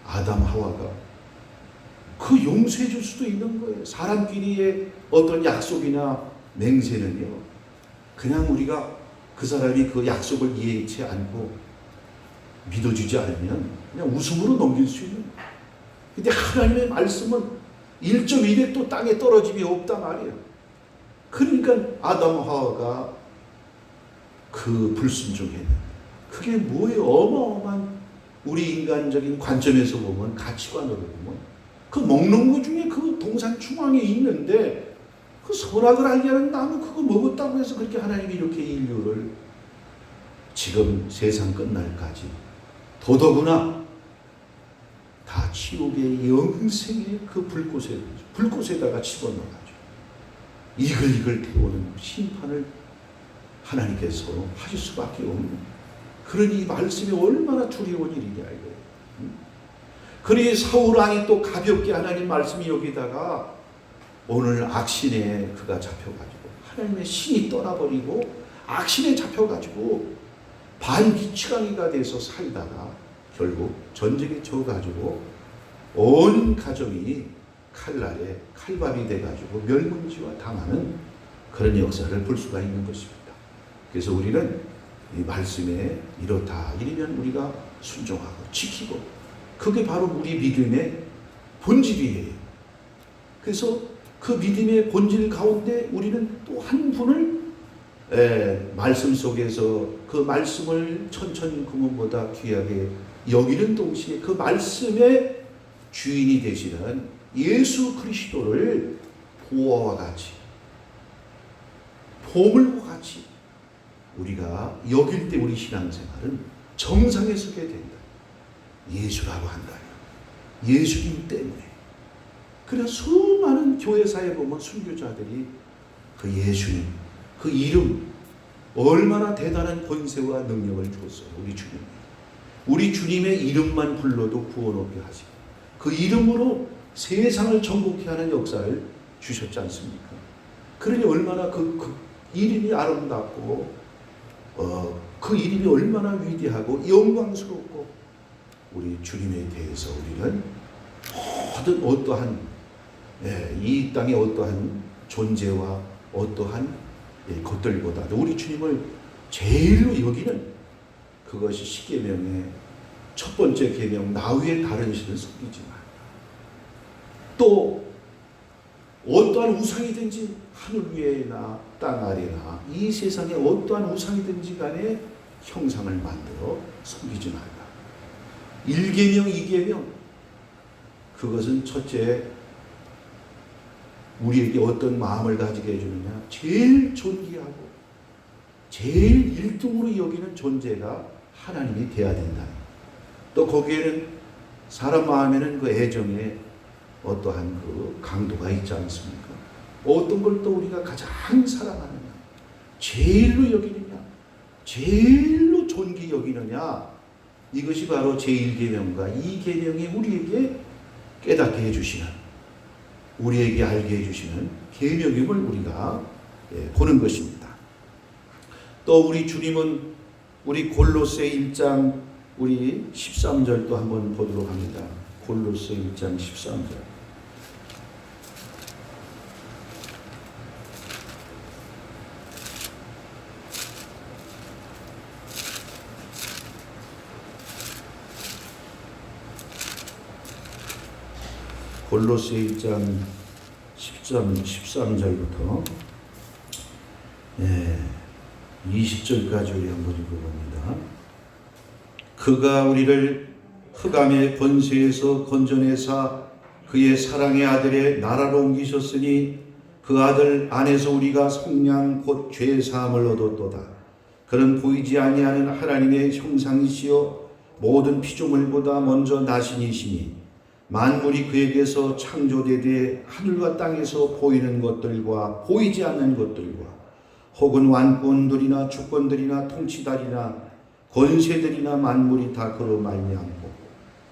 아담 하와가 그 용서해 줄 수도 있는 거예요. 사람끼리의 어떤 약속이나 맹세는요, 그냥 우리가 그 사람이 그 약속을 이해치 않고 믿어주지 않으면 그냥 웃음으로 넘길 수 있는 거예요. 근데 하나님의 말씀은 1.1에 또 땅에 떨어짐이 없단 말이에요. 그러니까 아담 하와가 그 불순종했는데 그게 뭐예요? 어마어마한 우리 인간적인 관점에서 보면, 가치관으로 보면 그 먹는 것 중에 그 동산 중앙에 있는데 그 선악을 알게 하는 나무 그거 먹었다고 해서 그렇게 하나님이 이렇게 인류를 지금 세상 끝날까지 더더구나 다 지옥의 영생의 그 불꽃에다가 집어넣어가지고 이글이글 태우는 심판을 하나님께서 하실 수밖에 없는, 그러니 이 말씀이 얼마나 두려운 일이냐 이거예요. 그러니 사울 왕이 또 가볍게 하나님 말씀이 여기다가 오늘 악신에 그가 잡혀가지고 하나님의 신이 떠나버리고 악신에 잡혀가지고 반기치광이가 돼서 살다가 결국 전쟁에 져가지고 온 가정이 칼날에 칼밥이 돼가지고 멸문지화 당하는 그런 역사를 볼 수가 있는 것입니다. 그래서 우리는 이 말씀에 이렇다 이러면 우리가 순종하고 지키고, 그게 바로 우리 믿음의 본질이에요. 그래서 그 믿음의 본질 가운데 우리는 또 한 분을 말씀 속에서 그 말씀을 천천금은보다 귀하게 여기는 동시에 그 말씀의 주인이 되시는 예수 그리스도를 보화와 같이, 보물과 같이 우리가 여길 때 우리 신앙생활은 정상에 서게 된다. 예수라고 한다요. 예수님 때문에. 그래서 수많은 교회사에 보면 순교자들이 그 예수님, 그 이름, 얼마나 대단한 권세와 능력을 줬어요. 우리 주님. 우리 주님의 이름만 불러도 구원 얻게 하시고 그 이름으로 세상을 정복케 하는 역사를 주셨지 않습니까? 그러니 얼마나 그 이름이 아름답고 그 이름이 얼마나 위대하고 영광스럽고, 우리 주님에 대해서 우리는 모든 어떠한 이 땅의 어떠한 존재와 어떠한 것들보다도 우리 주님을 제일로 여기는, 그것이 십계명의 첫 번째 계명, 나 외에 다른 신을 섬기지 마. 또 어떠한 우상이든지 하늘 위에나 땅 아래나 이 세상에 어떠한 우상이든지 간에 형상을 만들어 섬기지 말라. 1계명, 2계명, 그것은 첫째, 우리에게 어떤 마음을 가지게 해주느냐, 제일 존귀하고 제일 1등으로 여기는 존재가 하나님이 돼야 된다. 또 거기에는 사람 마음에는 그 애정의 어떠한 그 강도가 있지 않습니까? 어떤 걸 또 우리가 가장 사랑하느냐, 제일로 여기느냐, 제일로 존귀 여기느냐, 이것이 바로 제1계명과 2계명이 우리에게 깨닫게 해주시는, 우리에게 알게 해주시는 계명임을 우리가 보는 것입니다. 또 우리 주님은 우리 골로새 1장 우리 13절도 한번 보도록 합니다. 골로새 1장 13절. 골로새 1장 13절부터 20절까지 우리 한번 읽어봅니다. 그가 우리를 흑암의 권세에서 건져내사 그의 사랑의 아들의 나라로 옮기셨으니 그 아들 안에서 우리가 속량 곧 죄 사함을 얻었도다. 그는 보이지 아니하는 하나님의 형상이시요 모든 피조물보다 먼저 나신이시니 만물이 그에게서 창조되되 하늘과 땅에서 보이는 것들과 보이지 않는 것들과 혹은 왕권들이나 주권들이나 통치달이나 권세들이나 만물이 다 그로 말미암고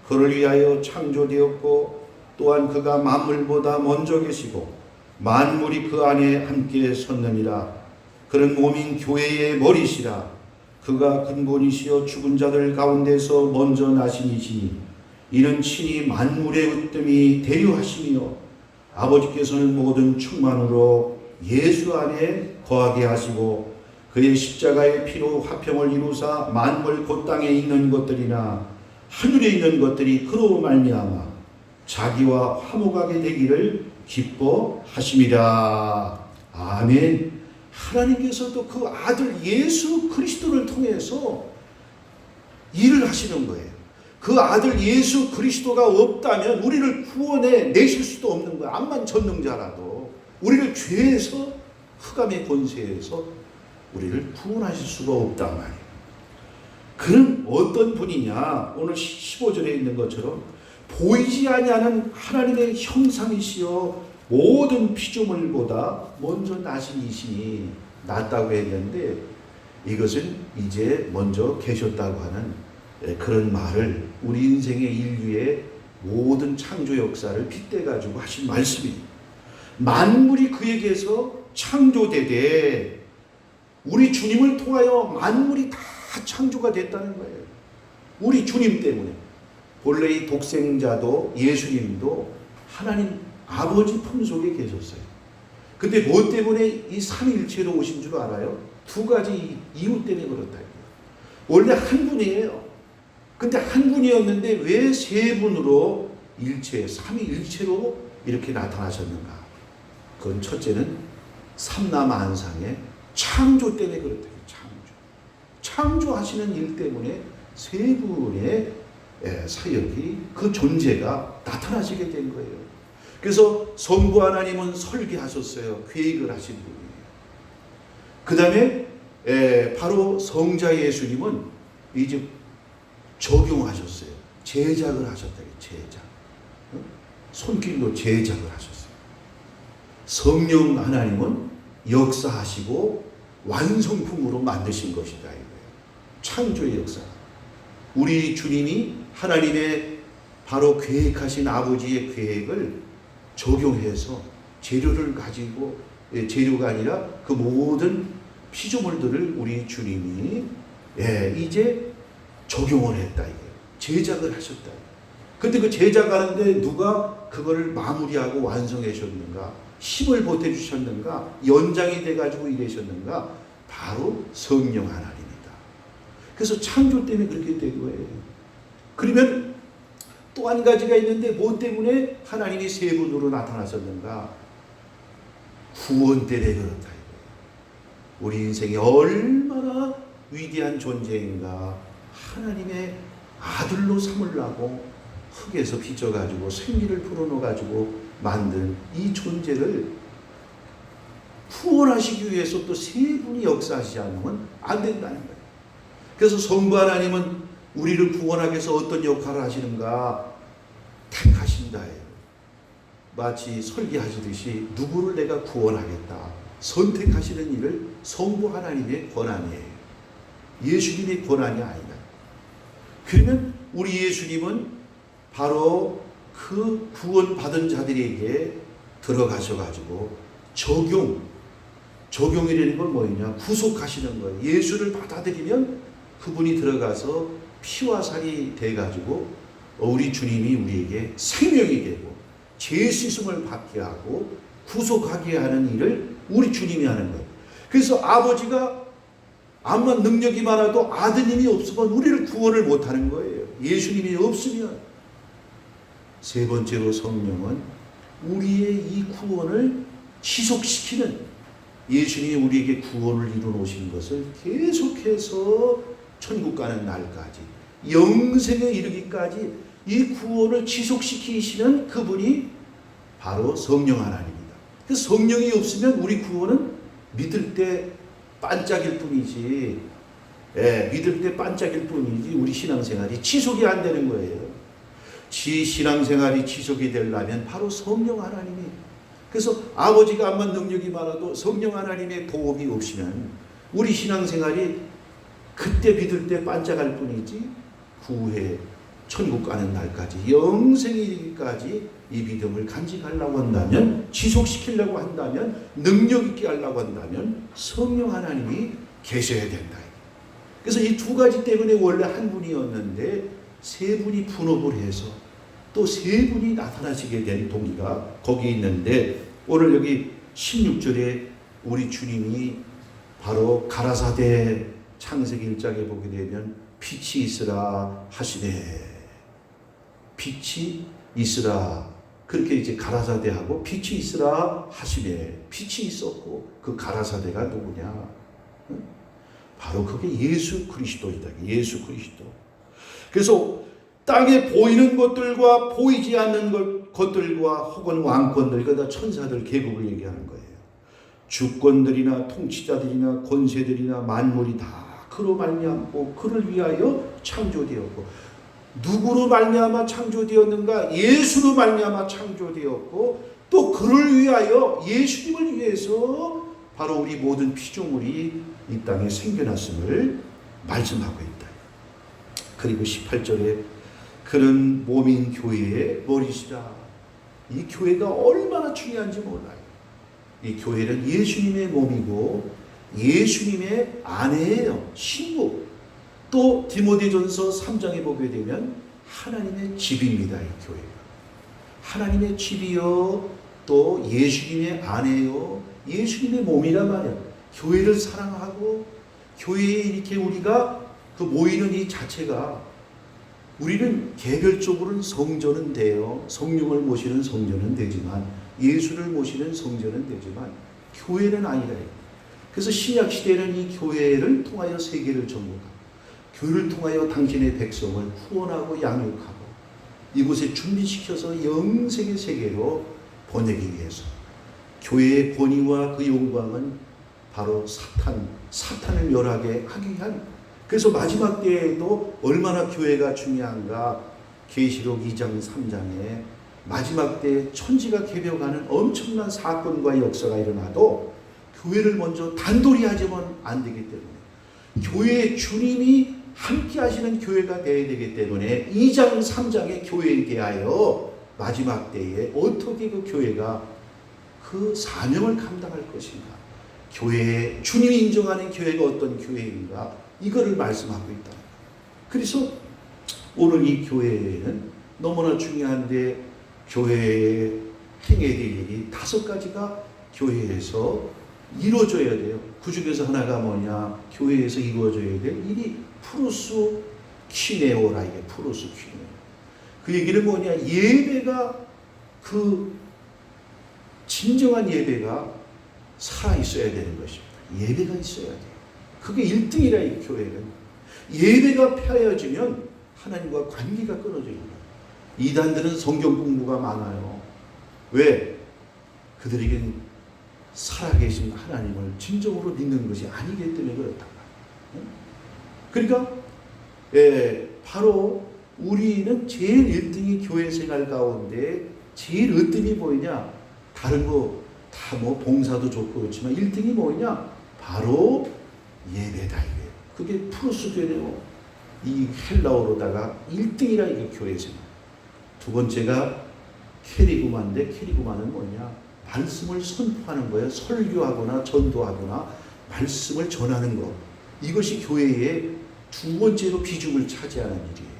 그를 위하여 창조되었고 또한 그가 만물보다 먼저 계시고 만물이 그 안에 함께 섰느니라. 그는 몸인 교회의 머리시라. 그가 근본이시여 죽은 자들 가운데서 먼저 나신이시니 이는 친히 만물의 으뜸이 되려하시며 아버지께서는 모든 충만으로 예수 안에 거하게 하시고 그의 십자가의 피로 화평을 이루사 만물 곧 땅에 있는 것들이나 하늘에 있는 것들이 그로 말미암아 자기와 화목하게 되기를 기뻐하심이라. 아멘. 하나님께서도 그 아들 예수 그리스도를 통해서 일을 하시는 거예요. 그 아들 예수 그리스도가 없다면 우리를 구원해 내실 수도 없는 거예요. 암만 전능자라도 우리를 죄에서, 흑암의 권세에서 우리를 구원하실 수가 없단 말이에요. 그는 어떤 분이냐, 오늘 15절에 있는 것처럼 보이지 아니하는 하나님의 형상이시여 모든 피조물보다 먼저 나신 이시니, 낫다고 했는데 이것은 이제 먼저 계셨다고 하는 그런 말을 우리 인생의 인류의 모든 창조 역사를 빗대가지고 하신 말씀입니다. 만물이 그에게서 창조되되 우리 주님을 통하여 만물이 다 창조가 됐다는 거예요. 우리 주님 때문에. 본래 이 독생자도 예수님도 하나님 아버지 품속에 계셨어요. 근데 뭐 때문에 이 삼위일체로 오신 줄 알아요? 두 가지 이유 때문에 그렇다. 원래 한 분이에요. 근데 한 분이었는데 왜 세 분으로 일체, 삼위일체로 이렇게 나타나셨는가? 그건 첫째는 삼라만상의 창조 때문에 그렇다. 창조하시는 일 때문에 세 분의 사역이, 그 존재가 나타나시게 된 거예요. 그래서 성부 하나님은 설계하셨어요. 계획을 하신 분이에요. 그 다음에 바로 성자 예수님은 이제 적용하셨어요. 제작을 하셨다. 제작. 손길로 제작을 하셨어요. 성령 하나님은 역사하시고 완성품으로 만드신 것이다. 이거예요. 창조의 역사. 우리 주님이 하나님의 바로 계획하신 아버지의 계획을 적용해서 재료를 가지고, 재료가 아니라 그 모든 피조물들을 우리 주님이 이제 적용을 했다. 이거예요. 제작을 하셨다. 근데 그 제작하는데 누가 그거를 마무리하고 완성하셨는가? 힘을 보태주셨는가? 연장이 돼가지고 이러셨는가? 바로 성령 하나님이다. 그래서 창조 때문에 그렇게 된 거예요. 그러면 또 한 가지가 있는데 뭐 때문에 하나님이 세 분으로 나타나셨는가? 구원 때문에 그렇다. 우리 인생이 얼마나 위대한 존재인가? 하나님의 아들로 삼으려고 흙에서 빚어가지고 생기를 불어넣어가지고 만든 이 존재를 구원하시기 위해서 또 세 분이 역사하시지 않으면 안 된다는 거예요. 그래서 성부 하나님은 우리를 구원하기 위해서 어떤 역할을 하시는가? 택하신다예요. 마치 설계하시듯이 누구를 내가 구원하겠다. 선택하시는 일을 성부 하나님의 권한이에요. 예수님의 권한이 아니다. 그러면 우리 예수님은 바로 그 구원받은 자들에게 들어가셔가지고 적용이라는 건 뭐냐? 구속하시는 거예요. 예수를 받아들이면 그분이 들어가서 피와 살이 돼가지고 우리 주님이 우리에게 생명이 되고 죄 씻음을 받게 하고 구속하게 하는 일을 우리 주님이 하는 거예요. 그래서 아버지가 암만 능력이 많아도 아드님이 없으면 우리를 구원을 못하는 거예요. 예수님이 없으면. 세 번째로 성령은 우리의 이 구원을 지속시키는, 예수님이 우리에게 구원을 이루어 놓으신 것을 계속해서 천국 가는 날까지 영생에 이르기까지 이 구원을 지속시키시는 그분이 바로 성령 하나님입니다. 그래서 성령이 없으면 우리 구원은 믿을 때 반짝일 뿐이지, 믿을 때 반짝일 뿐이지 우리 신앙생활이 지속이 안 되는 거예요. 신앙생활이 지속이 되려면 바로 성령 하나님이, 그래서 아버지가 암만 능력이 많아도 성령 하나님의 도움이 없으면 우리 신앙생활이 그때 믿을 때 반짝할 뿐이지 후회 천국 가는 날까지 영생에 이르기까지 이 믿음을 간직하려고 한다면, 지속시키려고 한다면, 능력 있게 하려고 한다면 성령 하나님이 계셔야 된다. 그래서 이 두 가지 때문에 원래 한 분이었는데 세 분이 분업을 해서 또 세 분이 나타나시게 된 동기가 거기에 있는데, 오늘 여기 16절에 우리 주님이 바로 가라사대 창세기 1장에 보게 되면 빛이 있으라 하시네. 빛이 있으라. 그렇게 이제 가라사대하고 빛이 있으라 하시네. 빛이 있었고 그 가라사대가 누구냐? 바로 그게 예수 그리스도이다. 예수 그리스도. 그래서 땅에 보이는 것들과 보이지 않는 것들과 혹은 왕권들, 그다 천사들 계급을 얘기하는 거예요. 주권들이나 통치자들이나 권세들이나 만물이 다 그로 말미암고 그를 위하여 창조되었고, 누구로 말미암아 창조되었는가? 예수로 말미암아 창조되었고, 또 그를 위하여, 예수님을 위해서 바로 우리 모든 피조물이 이 땅에 생겨났음을 말씀하고 있다. 그리고 18절에 그는 몸인 교회의 머리시라. 이 교회가 얼마나 중요한지 몰라요. 이 교회는 예수님의 몸이고 예수님의 아내예요. 신부. 또 디모데전서 3장에 보게 되면 하나님의 집입니다. 이 교회가. 하나님의 집이요. 또 예수님의 아내요. 예수님의 몸이란 말이야. 교회를 사랑하고 교회에 이렇게 우리가 그 모이는 이 자체가 우리는 개별적으로는 성전은 돼요. 성령을 모시는 성전은 되지만 예수를 모시는 성전은 되지만 교회는 아니라. 그래서 신약 시대는 이 교회를 통하여 세계를 정복하고 교회를 통하여 당신의 백성을 후원하고 양육하고 이곳에 준비시켜서 영생의 세계로 보내기 위해서 교회의 권위와 그 영광은 바로 사탄을 멸하게 하기 위한. 그래서 마지막 때에도 얼마나 교회가 중요한가. 계시록 2장 3장에 마지막 때 천지가 개벽하는 엄청난 사건과 역사가 일어나도 교회를 먼저 단돌이 하지만 안 되기 때문에 교회의 주님이 함께 하시는 교회가 되어야 되기 때문에 2장 3장의 교회에 대하여 마지막 때에 어떻게 그 교회가 그 사명을 감당할 것인가, 교회에 주님이 인정하는 교회가 어떤 교회인가, 이거를 말씀하고 있다. 그래서 오늘 이 교회는 너무나 중요한데 교회에 행해야 될 일이 5가지가 교회에서 이루어져야 돼요. 그 중에서 하나가 뭐냐? 교회에서 이루어져야 될 일이 프루스 키네오라. 이게 프루스 키네오. 그 얘기는 뭐냐? 예배가 그 진정한 예배가 살아있어야 되는 것입니다. 예배가 있어야 돼요. 그게 1등이라. 이 교회는 예배가 폐하여지면 하나님과 관계가 끊어집니다. 이단들은 성경 공부가 많아요. 왜? 그들에겐 살아계신 하나님을 진정으로 믿는 것이 아니기 때문에 그렇다. 그러니까 바로 우리는 제일 1등이 교회 생활 가운데 제일 으뜸이 뭐냐? 다른 거 다 뭐 봉사도 좋고 그렇지만 1등이 뭐냐? 바로 예배다. 이게. 그게 프로스교네요. 이 헬라어로다가 1등이라. 이게 교회 생활. 두 번째가 캐리구마인데 캐리구마는 뭐냐? 말씀을 선포하는 거예요. 설교하거나 전도하거나 말씀을 전하는 것. 이것이 교회의 2번째로 비중을 차지하는 일이에요.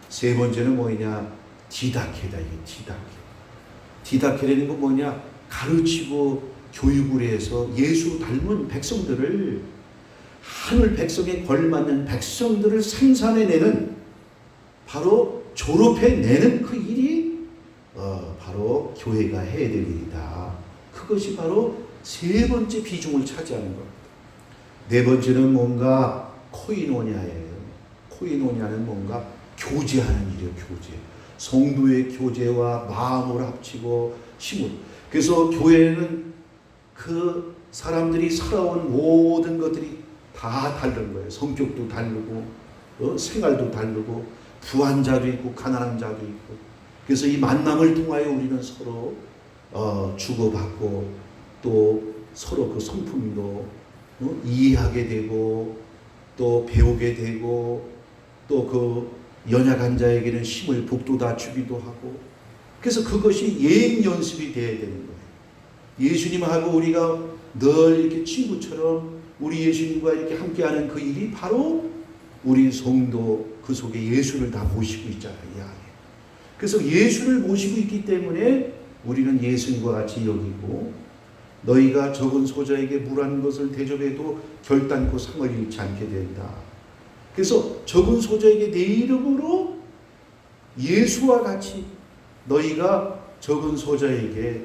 3번째는 뭐냐? 디다케다. 이게 디다케. 디다케라는 건 뭐냐? 가르치고 교육을 해서 예수 닮은 백성들을, 하늘 백성에 걸맞는 백성들을 생산해내는, 바로 졸업해내는 그 일이 바로 교회가 해야 될 일이다. 그것이 바로 3번째 비중을 차지하는 겁니다. 4번째는 뭔가 코이노냐예요. 코이노냐는 뭔가 교제하는 일이에요. 교제. 성도의 교제와 마음을 합치고 힘을. 그래서 교회는 그 사람들이 살아온 모든 것들이 다 다른 거예요. 성격도 다르고 생활도 다르고 부한 자도 있고 가난한 자도 있고. 그래서 이 만남을 통하여 우리는 서로 주고받고 또 서로 그 성품도 이해하게 되고 또 배우게 되고 또 그 연약한 자에게는 힘을 북돋아 주기도 하고. 그래서 그것이 예행 연습이 되어야 되는 거예요. 예수님하고 우리가 늘 이렇게 친구처럼 우리 예수님과 이렇게 함께하는 그 일이 바로 우리 성도 그 속에 예수를 다 모시고 있잖아요. 이 안에. 그래서 예수를 모시고 있기 때문에 우리는 예수님과 같이 여기고, 너희가 적은 소자에게 물한 것을 대접해도 결단코 상을 잃지 않게 된다. 그래서 적은 소자에게 내 이름으로 예수와 같이 너희가 적은 소자에게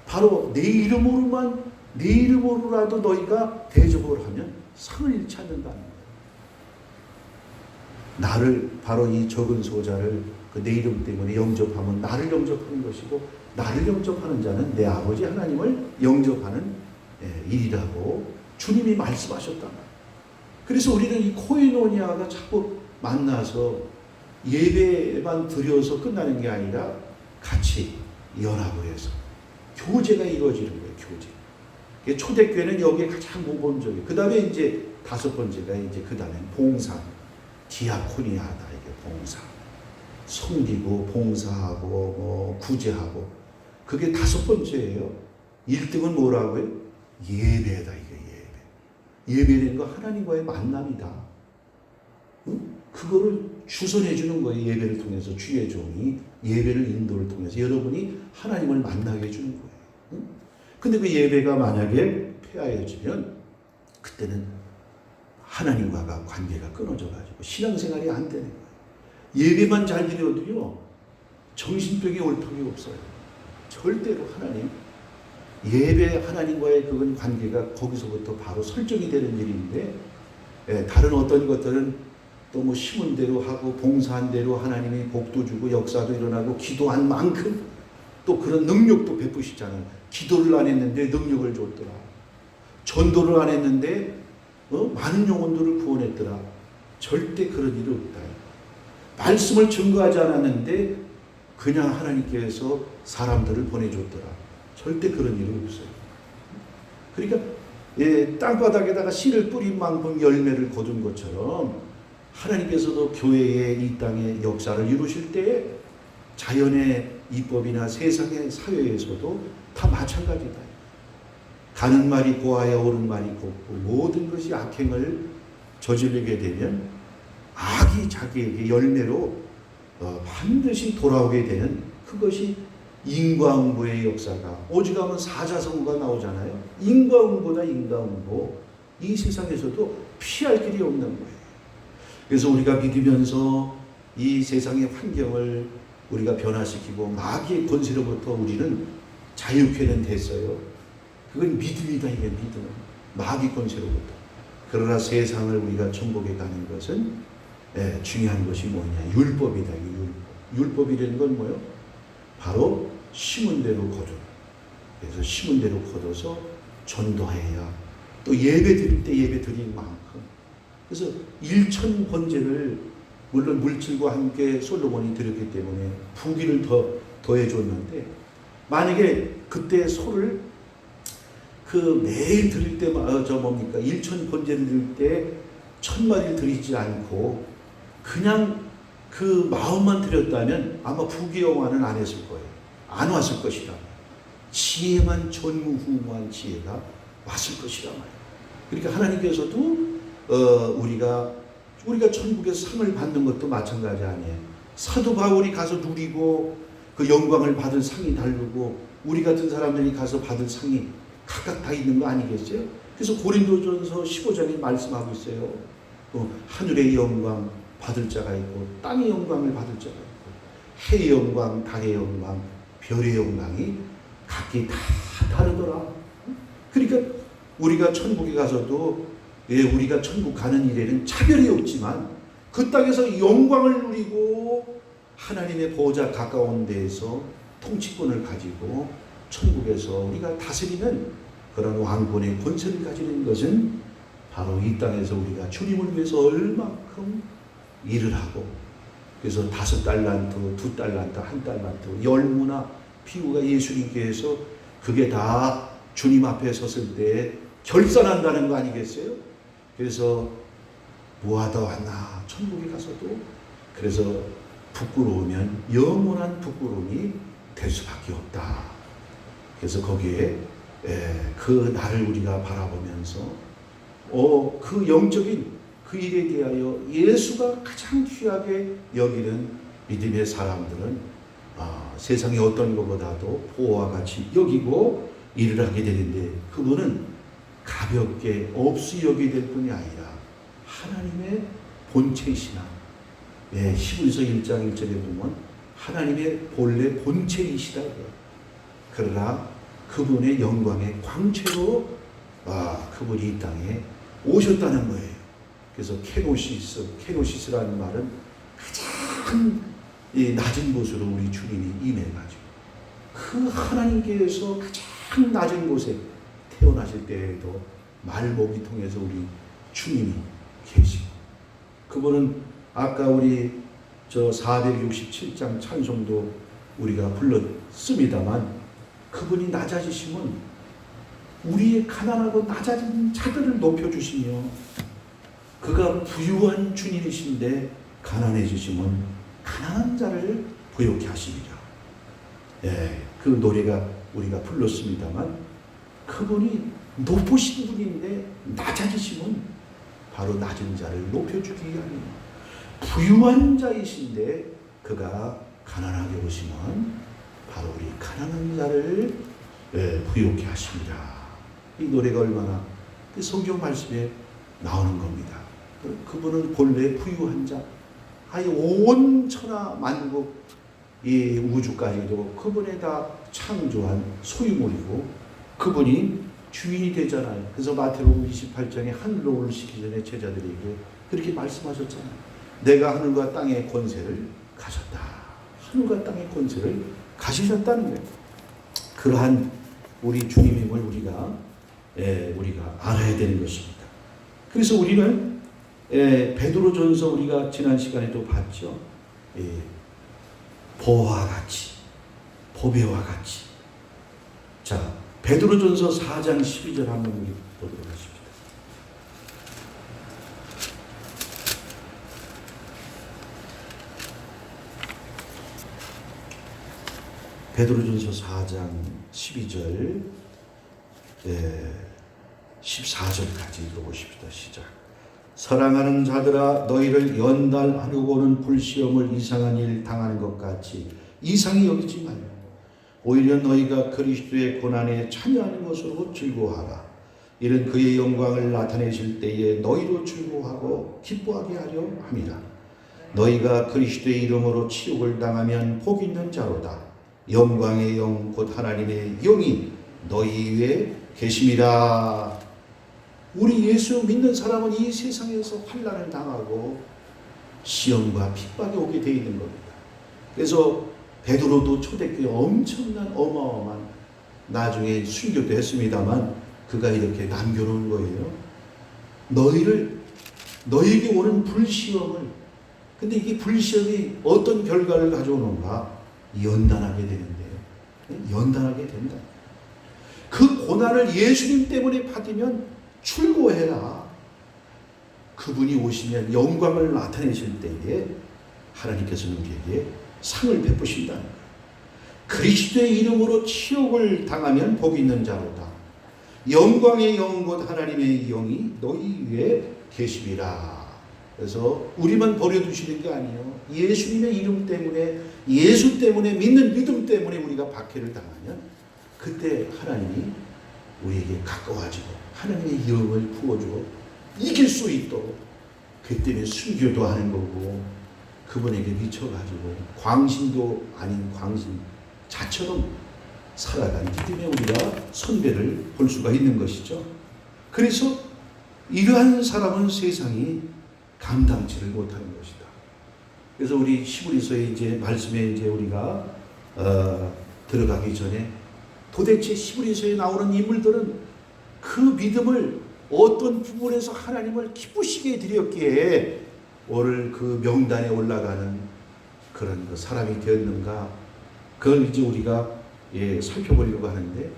바로 내 이름으로라도 너희가 대접을 하면 상을 잃지 않는다는 거예요. 나를, 바로 이 적은 소자를 그 내 이름 때문에 영접하면 나를 영접하는 것이고, 나를 영접하는 자는 내 아버지 하나님을 영접하는 일이라고 주님이 말씀하셨단 말이에요. 그래서 우리는 이 코이노니아가 자꾸 만나서 예배만 드려서 끝나는 게 아니라 같이 연합을 해서 교제가 이루어지는 거예요. 교제. 초대교회는 여기에 가장 모범적이에요. 그 다음에 이제 5번째가 이제 그 다음에 봉사, 디아코니아다. 이게 봉사. 섬기고 봉사하고 구제하고. 그게 5번째예요. 1등은 뭐라고요? 예배다. 이게 예배. 예배라는 거 하나님과의 만남이다. 응? 그거를 주선해 주는 거예요. 예배를 통해서 주의 종이 예배를 인도를 통해서 여러분이 하나님을 만나게 해주는 거예요. 응? 근데 그 예배가 만약에 폐하여지면 그때는 하나님과가 관계가 끊어져가지고 신앙생활이 안 되는 거예요. 예배만 잘 드려도요 정신병이 올 턱이 없어요. 절대로 하나님 예배 하나님과의 그건 관계가 거기서부터 바로 설정이 되는 일인데 다른 어떤 것들은 또 뭐 심은 대로 하고 봉사한 대로 하나님이 복도 주고 역사도 일어나고 기도한 만큼 또 그런 능력도 베푸시잖아요. 기도를 안 했는데 능력을 줬더라. 전도를 안 했는데 많은 영혼들을 구원했더라. 절대 그런 일이 없다. 말씀을 증거하지 않았는데 그냥 하나님께서 사람들을 보내줬더라. 절대 그런 일이 없어요. 그러니까 땅바닥에다가 씨를 뿌린 만큼 열매를 거둔 것처럼 하나님께서도 교회의 이 땅의 역사를 이루실 때에 자연의 이법이나 세상의 사회에서도 다 마찬가지다. 가는 말이 고하여 오는 말이 곱고 모든 것이 악행을 저지르게 되면 악이 자기에게 열매로 반드시 돌아오게 되는 그것이 인과응보의 역사가 오직하면 사자성어가 나오잖아요. 인과응보다 인과응보. 이 세상에서도 피할 길이 없는 거예요. 그래서 우리가 믿으면서 이 세상의 환경을 우리가 변화시키고 마귀의 권세로부터 우리는 자유케는 됐어요. 그건 믿음이다. 이게 믿음. 마귀 권세로부터. 그러나 세상을 우리가 천국에 가는 것은 중요한 것이 뭐냐. 율법이다. 율법이라는 건 뭐예요? 바로 심은 대로 거둔. 그래서 심은 대로 거둬서 전도해야 또 예배 드릴 때 예배 드린 만큼. 그래서 1천 번제를 물론 물질과 함께 솔로몬이 드렸기 때문에 부귀를 더해줬는데 만약에 그때 소를 매일 드릴 때마다 1천 번제를 드릴 때 1000마리를 드리지 않고 그냥 그 마음만 드렸다면 아마 부귀영화는 안 했을 거예요. 안 왔을 것이다. 지혜만 전무후무한 지혜가 왔을 것이다 말이에요. 그러니까 하나님께서도 우리가 천국에서 상을 받는 것도 마찬가지 아니에요. 사도 바울이 가서 누리고 그 영광을 받을 상이 다르고 우리 같은 사람들이 가서 받을 상이 각각 다 있는 거 아니겠어요? 그래서 고린도전서 15장에 말씀하고 있어요. 하늘의 영광 받을 자가 있고 땅의 영광을 받을 자가 있고 해의 영광, 달의 영광, 별의 영광이 각기 다 다르더라. 그러니까 우리가 천국에 가서도 우리가 천국 가는 일에는 차별이 없지만 그 땅에서 영광을 누리고 하나님의 보호자 가까운 데에서 통치권을 가지고 천국에서 우리가 다스리는 그런 왕권의 권세를 가지는 것은 바로 이 땅에서 우리가 주님을 위해서 얼마큼 일을 하고 그래서 5달란트, 2달란트, 1달란트, 10문화 피우가 예수님께서 그게 다 주님 앞에 섰을 때 결산한다는 거 아니겠어요? 그래서 뭐하다 왔나 천국에 가서도 그래서 부끄러우면 영원한 부끄러움이 될 수밖에 없다. 그래서 거기에 그 날을 우리가 바라보면서 그 영적인 그 일에 대하여 예수가 가장 귀하게 여기는 믿음의 사람들은 세상의 어떤 것보다도 보호와 같이 여기고 일을 하게 되는데 그분은 가볍게 없이 여기게 될 뿐이 아니라 하나님의 본체이시나 히브리서 1장 1절에 보면 하나님의 본래 본체이시다. 그러나 그분의 영광의 광채로 그분이 이 땅에 오셨다는 거예요. 그래서 케노시스라는 말은 가장 낮은 곳으로 우리 주님이 임해가지고 그 하나님께서 가장 낮은 곳에 태어나실 때에도 말복이 통해서 우리 주님이 계시고 그분은 아까 우리 467장 찬송도 우리가 불렀습니다만 그분이 낮아지시면 우리의 가난하고 낮아진 자들을 높여주시며 그가 부유한 주님이신데 가난해지시면 가난한 자를 부욕케 하시리라. 그 노래가 우리가 불렀습니다만 그분이 높으신 분인데 낮아지심은 바로 낮은 자를 높여주기 위함이에요. 부유한 자이신데 그가 가난하게 오시면 바로 우리 가난한 자를 부유케 하십니다. 이 노래가 얼마나 성경 말씀에 나오는 겁니다. 그분은 본래 부유한 자, 아예 온 천하 만국 이 우주까지도 그분에 다 창조한 소유물이고 그분이 주인이 되잖아요. 그래서 마태복음 28장에 하늘로 오르시기 전에 제자들에게 그렇게 말씀하셨잖아요. 내가 하늘과 땅의 권세를 가졌다. 하늘과 땅의 권세를 가지셨다는 거예요. 그러한 우리 주님임을 우리가 알아야 되는 것입니다. 그래서 우리는 베드로전서 우리가 지난 시간에도 봤죠. 보와 같이, 보배와 같이. 자, 베드로전서 4장 12절 한번 우리 보도록 하십니다. 베드로전서 4장 12절 14절까지 읽어보십시다. 시작. 사랑하는 자들아 너희를 연단하려고는 불시험을 이상한 일 당하는 것 같이 이상히 여기지 말라. 오히려 너희가 그리스도의 고난에 참여하는 것으로 즐거워하라. 이는 그의 영광을 나타내실 때에 너희로 즐거워하고 기뻐하게 하려 함이라. 너희가 그리스도의 이름으로 치욕을 당하면 복 있는 자로다. 영광의 영 곧 하나님의 영이 너희 위에 계심이라. 우리 예수 믿는 사람은 이 세상에서 환난을 당하고 시험과 핍박이 오게 되어 있는 겁니다. 그래서 베드로도 초대교회 엄청난 어마어마한 나중에 순교도 했습니다만 그가 이렇게 남겨놓은 거예요. 너에게 오는 불시험을, 근데 이게 불시험이 어떤 결과를 가져오는가? 연단하게 되는데요. 연단하게 된다. 그 고난을 예수님 때문에 받으면 출고해라. 그분이 오시면 영광을 나타내실 때에 하나님께서는 우리에게 상을 베푸신다는 거예요. 그리스도의 이름으로 치욕을 당하면 복 있는 자로다. 영광의 영 곧 하나님의 영이 너희 위에 계심이라. 그래서 우리만 버려두시는 게 아니에요. 예수님의 이름 때문에, 예수 때문에, 믿는 믿음 때문에 우리가 박해를 당하면 그때 하나님이 우리에게 가까워지고 하나님의 영을 부어주고 이길 수 있도록 그 때문에 순교도 하는 거고 그분에게 미쳐가지고 광신도 아닌 광신 자처럼 살아가기 때문에 우리가 선배를 볼 수가 있는 것이죠. 그래서 이러한 사람은 세상이 감당치를 못하는 것이다. 그래서 우리 시브리서의 이제 말씀에 이제 우리가 들어가기 전에 도대체 시브리서에 나오는 인물들은 그 믿음을 어떤 부분에서 하나님을 기쁘시게 드렸기에 오늘 그 명단에 올라가는 그런 그 사람이 되었는가? 그걸 이제 우리가 살펴보려고 하는데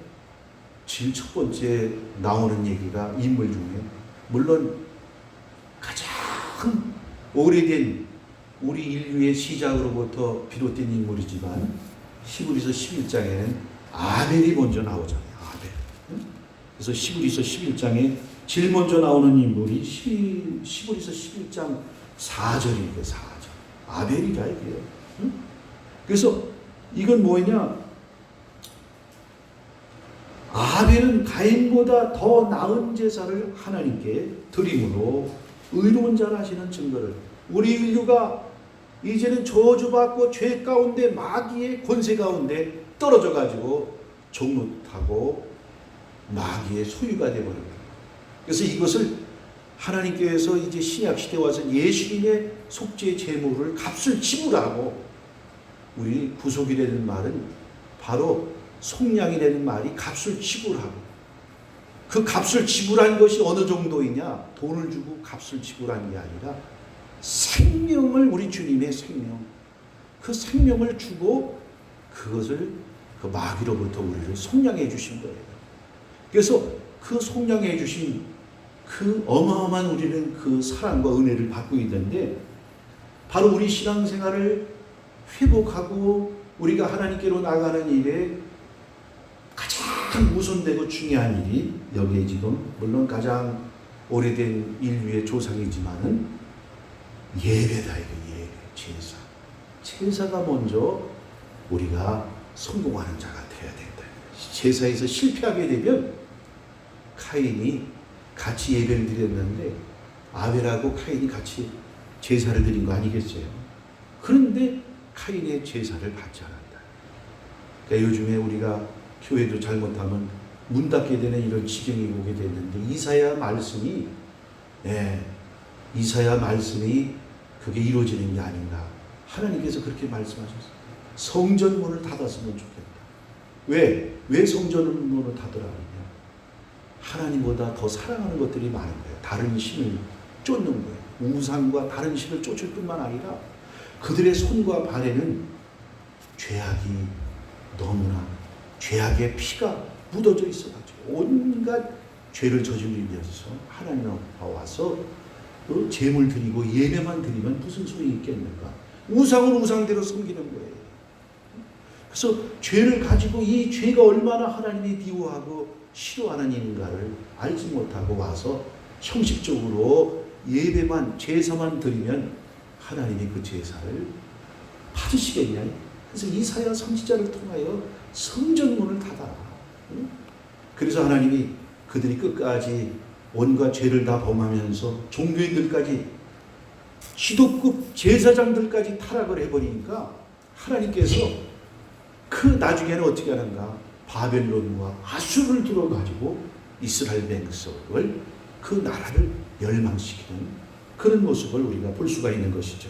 제일 첫 번째 나오는 얘기가 인물 중에 물론 가장 오래된 우리 인류의 시작으로부터 비롯된 인물이지만 히브리서 11장에는 아벨이 먼저 나오잖아요. 아벨. 그래서 히브리서 11장에 제일 먼저 나오는 인물이 히브리서 11장 4절이에요. 4절. 아벨이라 이게요. 그래서 이건 뭐냐? 아벨은 가인보다 더 나은 제사를 하나님께 드림으로 의로운 자라 하시는 증거를, 우리 인류가 이제는 저주받고 죄 가운데 마귀의 권세 가운데 떨어져 가지고 종노하고 마귀의 소유가 되어버립니다. 그래서 이것을 하나님께서 이제 신약 시대에 와서 예수님의 속죄 제물을 값을 지불하고, 우리 구속이라는 말은 바로 속량이라는 말이 값을 지불하고, 그 값을 지불한 것이 어느 정도이냐? 돈을 주고 값을 지불한 게 아니라 생명을, 우리 주님의 생명, 그 생명을 주고 그것을 그 마귀로부터 우리를 속량해 주신 거예요. 그래서 그 속량해 주신 그 어마어마한 우리는 그 사랑과 은혜를 받고 있는데, 바로 우리 신앙생활을 회복하고 우리가 하나님께로 나가는 일에 가장 가장 우선되고 중요한 일이 여기에 지금 물론 가장 오래된 인류의 조상이지만은 예배다 이거 예배 제사. 제사가 먼저 우리가 성공하는 자가 되어야 된다. 제사에서 실패하게 되면 카인이 같이 예배를 드렸는데 아벨하고 카인이 같이 제사를 드린 거 아니겠어요? 그런데 카인의 제사를 받지 않았다. 그러니까 요즘에 우리가 교회도 잘못하면 문 닫게 되는 이런 지경이 오게 됐는데 이사야 말씀이 그게 이루어지는 게 아닌가. 하나님께서 그렇게 말씀하셨어요. 성전 문을 닫았으면 좋겠다. 왜 성전 문을 닫으라 하느냐? 하나님보다 더 사랑하는 것들이 많은 거예요. 다른 신을 쫓는 거예요. 우상과 다른 신을 쫓을 뿐만 아니라 그들의 손과 발에는 죄악이 너무나 죄악의 피가 묻어져 있어가지고 온갖 죄를 저지르기 위해서 하나님 앞에 와서 제물 드리고 예배만 드리면 무슨 소용이 있겠는가? 우상은 우상대로 섬기는 거예요. 그래서 죄를 가지고 이 죄가 얼마나 하나님이 미워하고 싫어하는 일인가를 알지 못하고 와서 형식적으로 예배만 제사만 드리면 하나님이 그 제사를 받으시겠냐? 그래서 이사야 선지자를 통하여 성전문을 닫아라. 그래서 하나님이 그들이 끝까지 온갖 죄를 다 범하면서 종교인들까지 지도급 제사장들까지 타락을 해버리니까 하나님께서 그 나중에는 어떻게 하는가? 바벨론과 아수르를 들어가지고 이스라엘 백성을 그 나라를 멸망시키는 그런 모습을 우리가 볼 수가 있는 것이죠.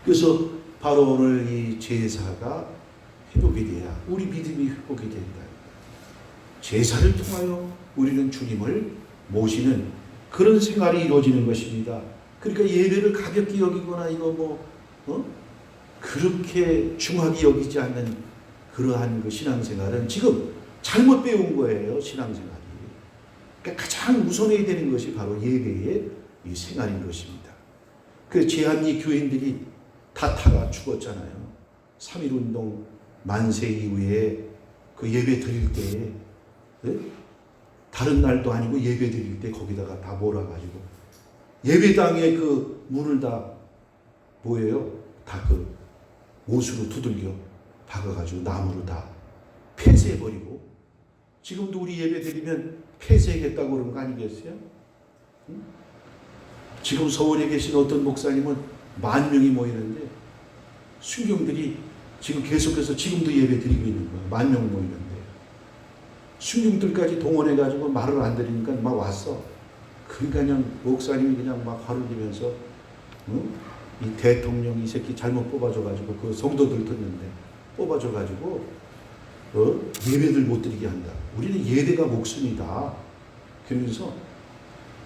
그래서 바로 오늘 이 제사가 회복이 돼야 우리 믿음이 회복이 된다. 제사를 통하여 우리는 주님을 모시는 그런 생활이 이루어지는 것입니다. 그러니까 예배를 가볍게 여기거나 이거 그렇게 중하게 여기지 않는 그러한 그 신앙생활은 지금 잘못 배운 거예요. 신앙생활이. 그러니까 가장 우선해야 되는 것이 바로 예배의 이 생활인 것입니다. 그 제한리 교인들이 다 타가 죽었잖아요. 3.1운동 만세 이후에 그 예배 드릴 때에 다른 날도 아니고 예배 드릴 때 거기다가 다 몰아가지고 예배당의 그 문을 다 뭐예요? 다 그 못으로 두들겨 박아가지고 나무로 다 폐쇄해버리고 지금도 우리 예배 드리면 폐쇄하겠다고 그런 거 아니겠어요? 지금 서울에 계신 어떤 목사님은 10,000명이 모이는데 순경들이 지금 계속해서 지금도 예배 드리고 있는 거예요. 10,000명 모이는데 순경들까지 동원해가지고 말을 안 들으니까 막 왔어. 그러니까 그냥 목사님이 그냥 막 화를 내면서 이 대통령 이 새끼 잘못 뽑아줘가지고 그 성도들 듣는데 뽑아줘가지고 예배들 못 드리게 한다. 우리는 예배가 목숨이다. 그러면서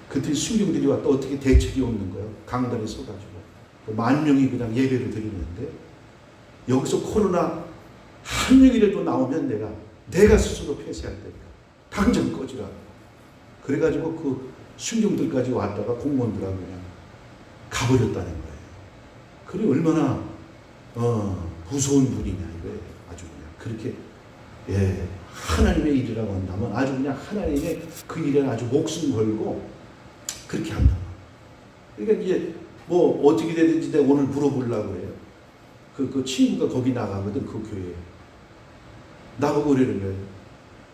그때 순경들이 왔다. 어떻게 대책이 없는 거예요. 강단에 서가지고 10,000명이 그냥 예배를 드리는데 여기서 코로나 한 명이라도 나오면 내가 스스로 폐쇄할 테니까 당장 꺼지라. 그래가지고 그 순경들까지 왔다가 공무원들하고 그냥 가버렸다는 거예요. 그게 얼마나 무서운 분이냐 이거예요. 아주 그냥 그렇게 하나님의 일이라고 한다면 아주 그냥 하나님의 그 일에 아주 목숨 걸고 그렇게 한다. 그러니까 이제 뭐 어떻게 되든지 내가 오늘 물어보려고 해요. 그 친구가 거기 나가거든. 그 교회에 나보고 그러는 거예요.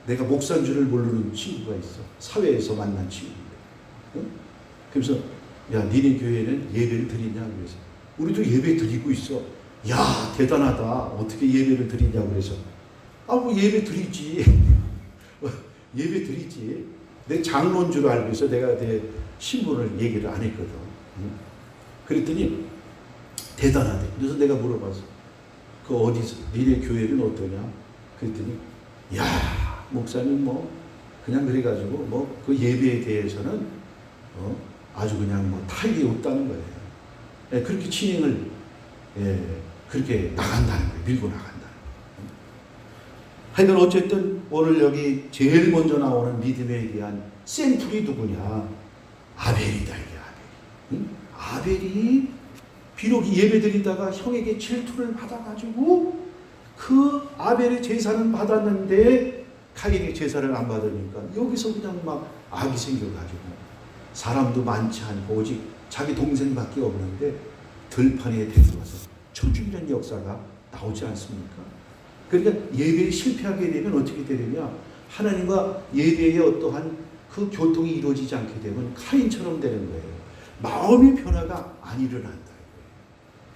내가 목사인 줄을 모르는 친구가 있어. 사회에서 만난 친구인데. 응? 그래서 야 니네 교회는 예배를 드리냐 그래서 우리도 예배 드리고 있어. 야 대단하다. 어떻게 예배를 드리냐고 그래서 뭐 예배 드리지. 예배 드리지. 내 장로인 줄 알고 있어. 내가 내 신분을 얘기를 안 했거든. 응? 그랬더니 대단하대. 그래서 내가 물어봤어. 그 어디서 니네 교회는 어떠냐? 그랬더니 야 목사님 뭐 그냥 그래가지고 뭐 그 예배에 대해서는 아주 그냥 뭐 타격이 없다는 거예요. 그렇게 진행을 그렇게 나간다는 거예요. 밀고 나간다는 거예요. 하여간 어쨌든 오늘 여기 제일 먼저 나오는 믿음에 대한 샘플이 누구냐? 아벨이다 이게 아벨. 응? 아벨이 비록 예배 드리다가 형에게 질투를 받아가지고 그 아벨의 제사는 받았는데 카인이 제사를 안 받으니까 여기서 그냥 막 악이 생겨가지고 사람도 많지 않고 오직 자기 동생밖에 없는데 들판에 데려와서 쳐죽이는 역사가 나오지 않습니까? 그러니까 예배에 실패하게 되면 어떻게 되느냐, 하나님과 예배의 어떠한 그 교통이 이루어지지 않게 되면 카인처럼 되는 거예요. 마음의 변화가 안 일어난다.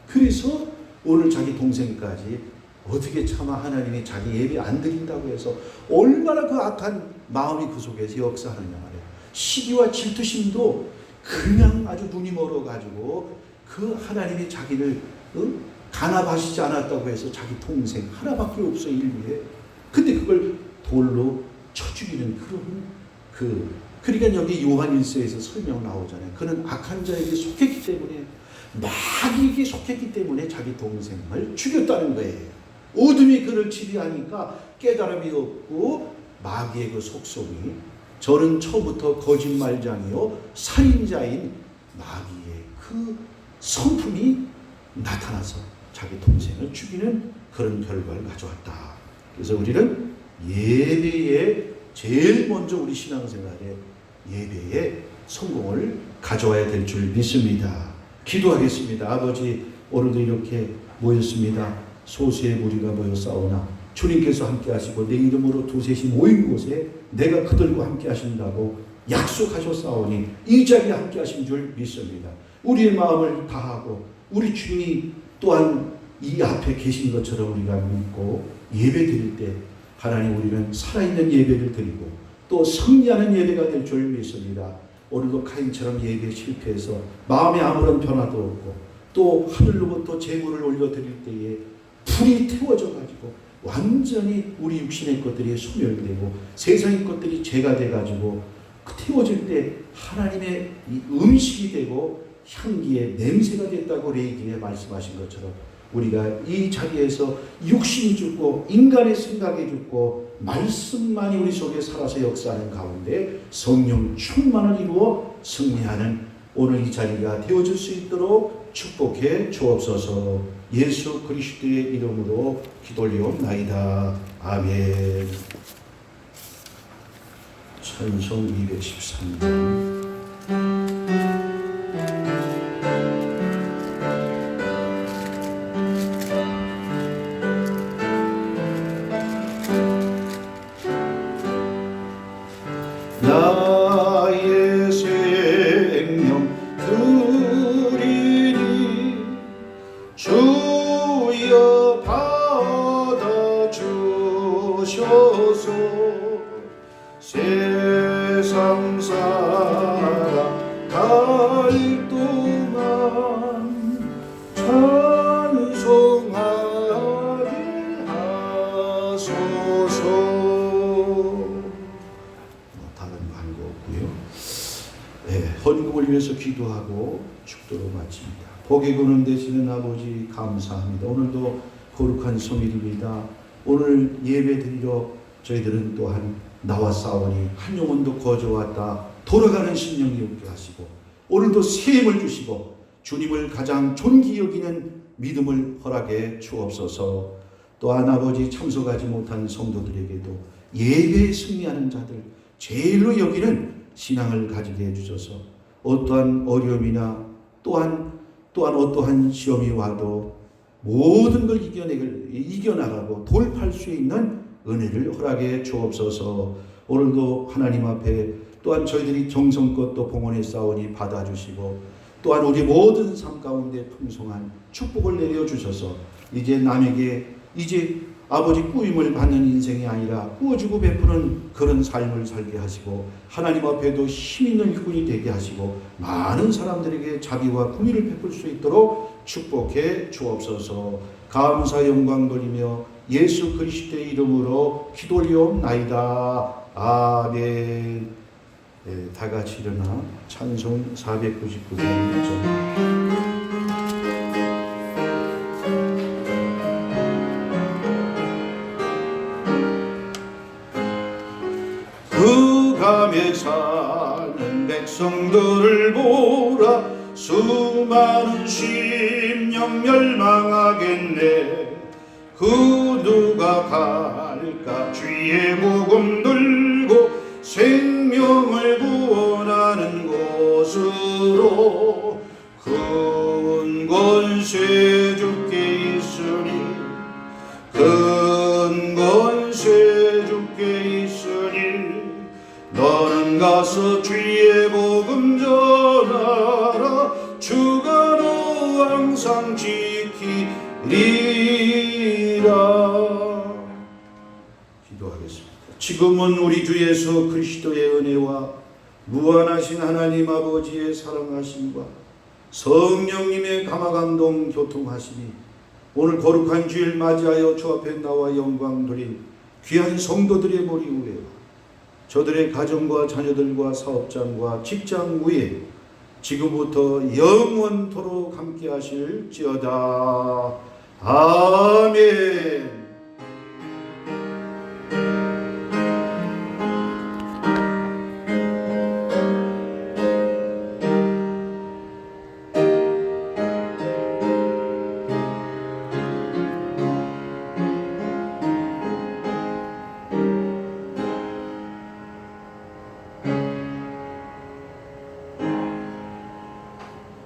그래서 오늘 자기 동생까지 어떻게 차마 하나님이 자기 예배 안 드린다고 해서 얼마나 그 악한 마음이 그 속에서 역사하느냐 말이에요. 시기와 질투심도 그냥 아주 눈이 멀어가지고 그 하나님이 자기를 간합하시지 않았다고 해서 자기 동생 하나밖에 없어 인류에. 근데 그걸 돌로 쳐 죽이는 그런 그러니까 여기 요한 1서에서 설명 나오잖아요. 그는 악한 자에게 속했기 때문에, 마귀에게 속했기 때문에 자기 동생을 죽였다는 거예요. 어둠이 그를 지배하니까 깨달음이 없고 마귀의 그 속성이, 저는 처음부터 거짓말장이요 살인자인 마귀의 그 성품이 나타나서 자기 동생을 죽이는 그런 결과를 가져왔다. 그래서 우리는 예배에 제일 먼저 우리 신앙생활에 예배에 성공을 가져와야 될 줄 믿습니다. 기도하겠습니다. 아버지, 오늘도 이렇게 모였습니다. 소수의 무리가 모여 싸우나 주님께서 함께 하시고 내 이름으로 두셋이 모인 곳에 내가 그들과 함께 하신다고 약속하셨사오니 이 자리에 함께 하신 줄 믿습니다. 우리의 마음을 다하고 우리 주님이 또한 이 앞에 계신 것처럼 우리가 믿고 예배 드릴 때 하나님, 우리는 살아있는 예배를 드리고 또 승리하는 예배가 될 줄 믿습니다. 오늘도 카인처럼 예배에 실패해서 마음에 아무런 변화도 없고 또 하늘로부터 제물을 올려드릴 때에 불이 태워져 가지고 완전히 우리 육신의 것들이 소멸되고 세상의 것들이 죄가 돼가지고 태워질 때 하나님의 이 음식이 되고 향기의 냄새가 됐다고 레이기에 말씀하신 것처럼 우리가 이 자리에서 육신이 죽고 인간의 생각이 죽고 말씀만이 우리 속에 살아서 역사하는 가운데 성령 충만을 이루어 승리하는 오늘 이 자리가 되어질 수 있도록 축복해 주옵소서. 예수 그리스도의 이름으로 기도올리옵나이다. 아멘. 찬송 213번. 나의 생명 드리니 주여 받아주셔서 세상 살아갈 동안 찬송하게 하소서. 헌금을 위해서 기도하고 축도로 마칩니다. 복의 근원 되시는 아버지 감사합니다. 오늘도 거룩한 성일입니다. 오늘 예배 드리러 저희들은 또한 나와 싸우니 한 영혼도 거저왔다 돌아가는 심령이 없게 하시고 오늘도 새 힘을 주시고 주님을 가장 존귀 여기는 믿음을 허락해 주옵소서. 또한 아버지 참석하지 못한 성도들에게도 예배에 승리하는 자들 제일로 여기는 신앙을 가지게 해주셔서 어떠한 어려움이나 또한 어떠한 시험이 와도 모든 걸 이겨나가고 돌파할 수 있는 은혜를 허락해 주옵소서. 오늘도 하나님 앞에 또한 저희들이 정성껏 또 봉헌에 싸우니 받아주시고 또한 우리 모든 삶 가운데 풍성한 축복을 내려주셔서 이제 남에게 아버지 꾸임을 받는 인생이 아니라 꾸어주고 베푸는 그런 삶을 살게 하시고 하나님 앞에도 힘있는 일꾼이 되게 하시고 많은 사람들에게 자비와 긍휼을 베풀 수 있도록 축복해 주옵소서. 감사 영광 돌리며 예수 그리스도의 이름으로 기도리옵나이다. 아멘. 네, 다 같이 일어나 찬송 499번 그 감에 사는 백성들을 보라. 수많은 심령 멸망하겠네. 그 누가 갈 나아갈까 주의 복음 들고 생명을 구원하는 곳으로 큰 권세 주께 있으니 큰 권세 주께 있으니 너는 가서 주의 복음 전하라 주가 너 항상 지키리라. 기도하겠습니다. 지금은 우리 주 예수 그리스도의 은혜와 무한하신 하나님 아버지의 사랑하심과 성령님의 감화감동 교통하심이 오늘 거룩한 주일 맞이하여 주 앞에 나와 영광 드린 귀한 성도들의 머리 위에 저들의 가정과 자녀들과 사업장과 직장 위에 지금부터 영원토록 함께 하실지어다.